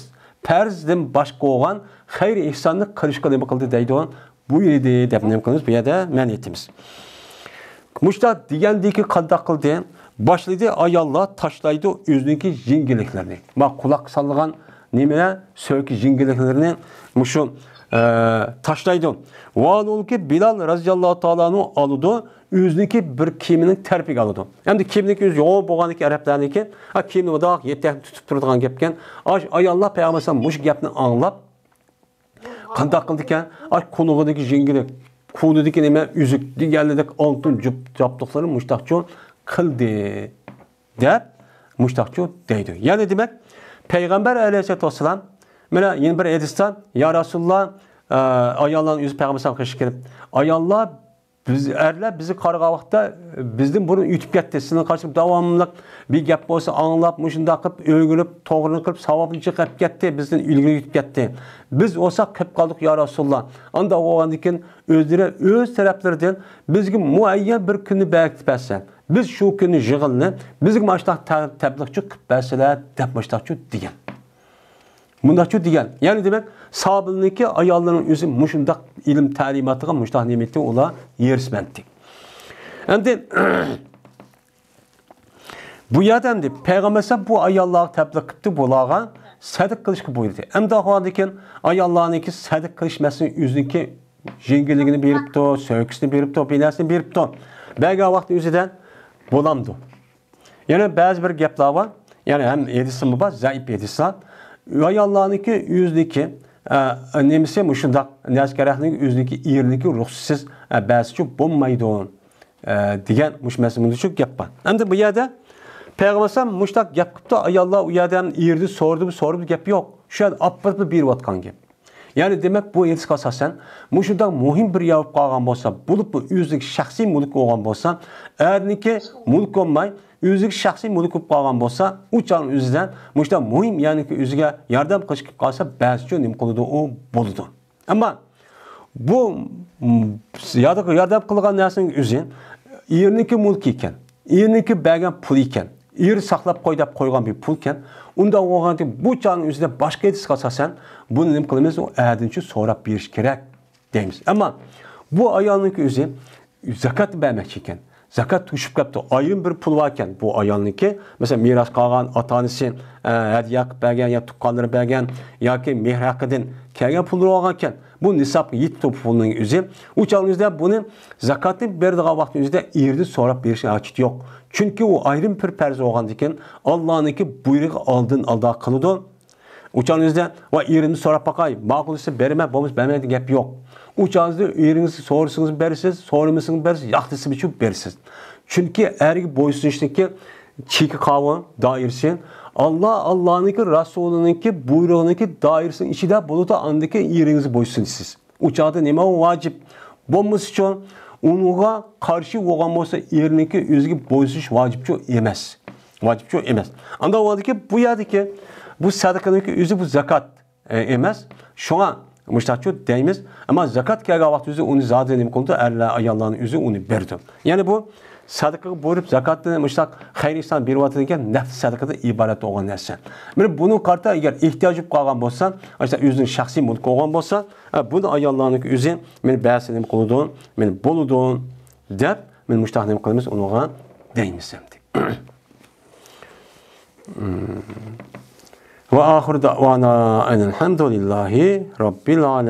Perzden başka olan hayır ihsanını kılışkan demek kıldı deydi olan bu yeri de ne kılıyoruz bu yerde men etimiz. Muşta digendeki kandak kıldı. Başladı ayallah taşlaydı özündeki jingiliklerini. Bak kulak sallagan nemine sökü jingiliklerini muşu taşlaydı. Van ol ki Bilal radıyallahu ta'ala'nı alıdı. Özündeki bir kiminin terpik alıdı. Hem de kimlik öz yoğun boğandaki Araplarındaki kimlik o da yetek tutup durduğun gepken ayallah Peygamber muş gapni anlap kandak kıldıkken konuğundaki jingilik Kududaki neme üzük diğerledik altın yaptıkları müştakçı kıldı der müştakçı deydi. Yani demek Peygamber aleyhisselatü vesselam mesela yeni bir hadisten ya Resulullah ayalların yüzü Peygamber'e karşı gelip ayallar erler bizi kargavakta bizden bunu ütüp gitti. Sizin karşı devamlılık bir gap olsa anlap muşunda kıp övgülüp toğrunu kırıp savabını çıkıp gitti. Bizden ilgili ütüp gitti. Biz olsak kıp kaldık ya Resulullah. Anda o andikin özleri öz taraflarından bizge muayyen bir günü belki versen. Biz şu günü jığılını bizge maçtak tebliğçi kıp verseler dep maçtakçı diyen. Mundakçı diyen. Yani demek sahabındaki ayalların yüzü muşundak ilim talimatıga muştak nimeti ola yerismendik. Endi bu yerden de Peygamber bu ayalları tebliğ kıptı bulağa sadık kılışkı buyurdu. Hem de oradaki ayallarındaki sadık kılışmasının yüzündeki jingilligini berip to, söküsünü berip to, binasını berip to. Belki vakti yüzüden bulamdı. Yani bazı bir gaplar var. Yani hem edisi var, zayıf edisi var. Ayallarındaki yüzdeki nemisi muşundak neskerahının yüzdeki iyirliki ruhsuz bazı çok bulmaydı diyen muşmasının çok yapar. Hem de bu yerde Peygamber muştak gap qıptı, ayollar u yerden yerdi, sordu gap yok. Şu an apırtı bir vatkan gap. Yani demek bu etik asasen, muşunda muhim bir yapıp qalğan bolsa, bulup bu özlük şahsi mulk olğan bolsa, erniki mulk olmay, özlük şahsi mulk olub qalğan bolsa, uçağın özüden muşda muhim yani ki özüge yardım qışıp qalsa, bәzçi nim qılıdı o boludu. Ama bu yardım qılğan narsanın özü, erniki mulk iken, erniki bəgən pul iken, eri saqlab qoygan bir pul iken, unda oğandı bu çağın üzerinde başka etik asasen bunu ne kılımız o erdinçi sorap bir iş gerek deyimiz. Ama bu ayağınınki özü zakat vermek iken, zakat tuşup kaptı ayın bir pul varken bu ayağınınki mesela miras kalan atanisi hediye bergen ya tukkanları bergen ya ki mehr hakkıdan kelgen pulları olganken bu nisap yit topu pulunun özü o çağın üzerinde bunu zakatın verdiği vaktin üzerinde erdi sorap bir iş açık yok. Çünkü o ayrım bir perze olgandiken Allah'ınki buyruğu aldığı kılıdı. Uçağınızda va yerini sorap bakay. Makul ise berme, bomuz berme gap yok. Uçağınızda yerinizi sorursunuz berisiz, sorumlusunuz berisiz, yaktısı biçip berisiz. Çünkü ergi boysunuştaki çiki kavun dairsin. Allah'ınki Resulü'nünki buyruğununki dairsin içinde buluta andaki yerinizi boysun siz. Uçağda neme o vacip. Bomuz için onuğa karşı olgan olsa yeriniki özgü boysunuş vacipçi emez. Vacipçi emez. Anda o ki bu yerdeki bu sadakanınki özü bu zakat emez. Şuna müştakçı deyimiz. Ama zakat kelga vakti özü onu zaten neme konuda erle ayallarının özü onu berdi. Yani bu sadaka buyurup zakatını müştak hayristan bir vatanken nefs sadakada ibaret olan nersen. Yani bunun karta eğer ihtiyacı kalgan bolsa, işte özünün şahsi mulk olgan bolsa, bunu ayallarının özü men bahsedim konuduğun, men boluduğun der, men müştak neme kılımız onuğa deyimiz. Ve ahir da'vana enelhamdülillahi rabbil alemin.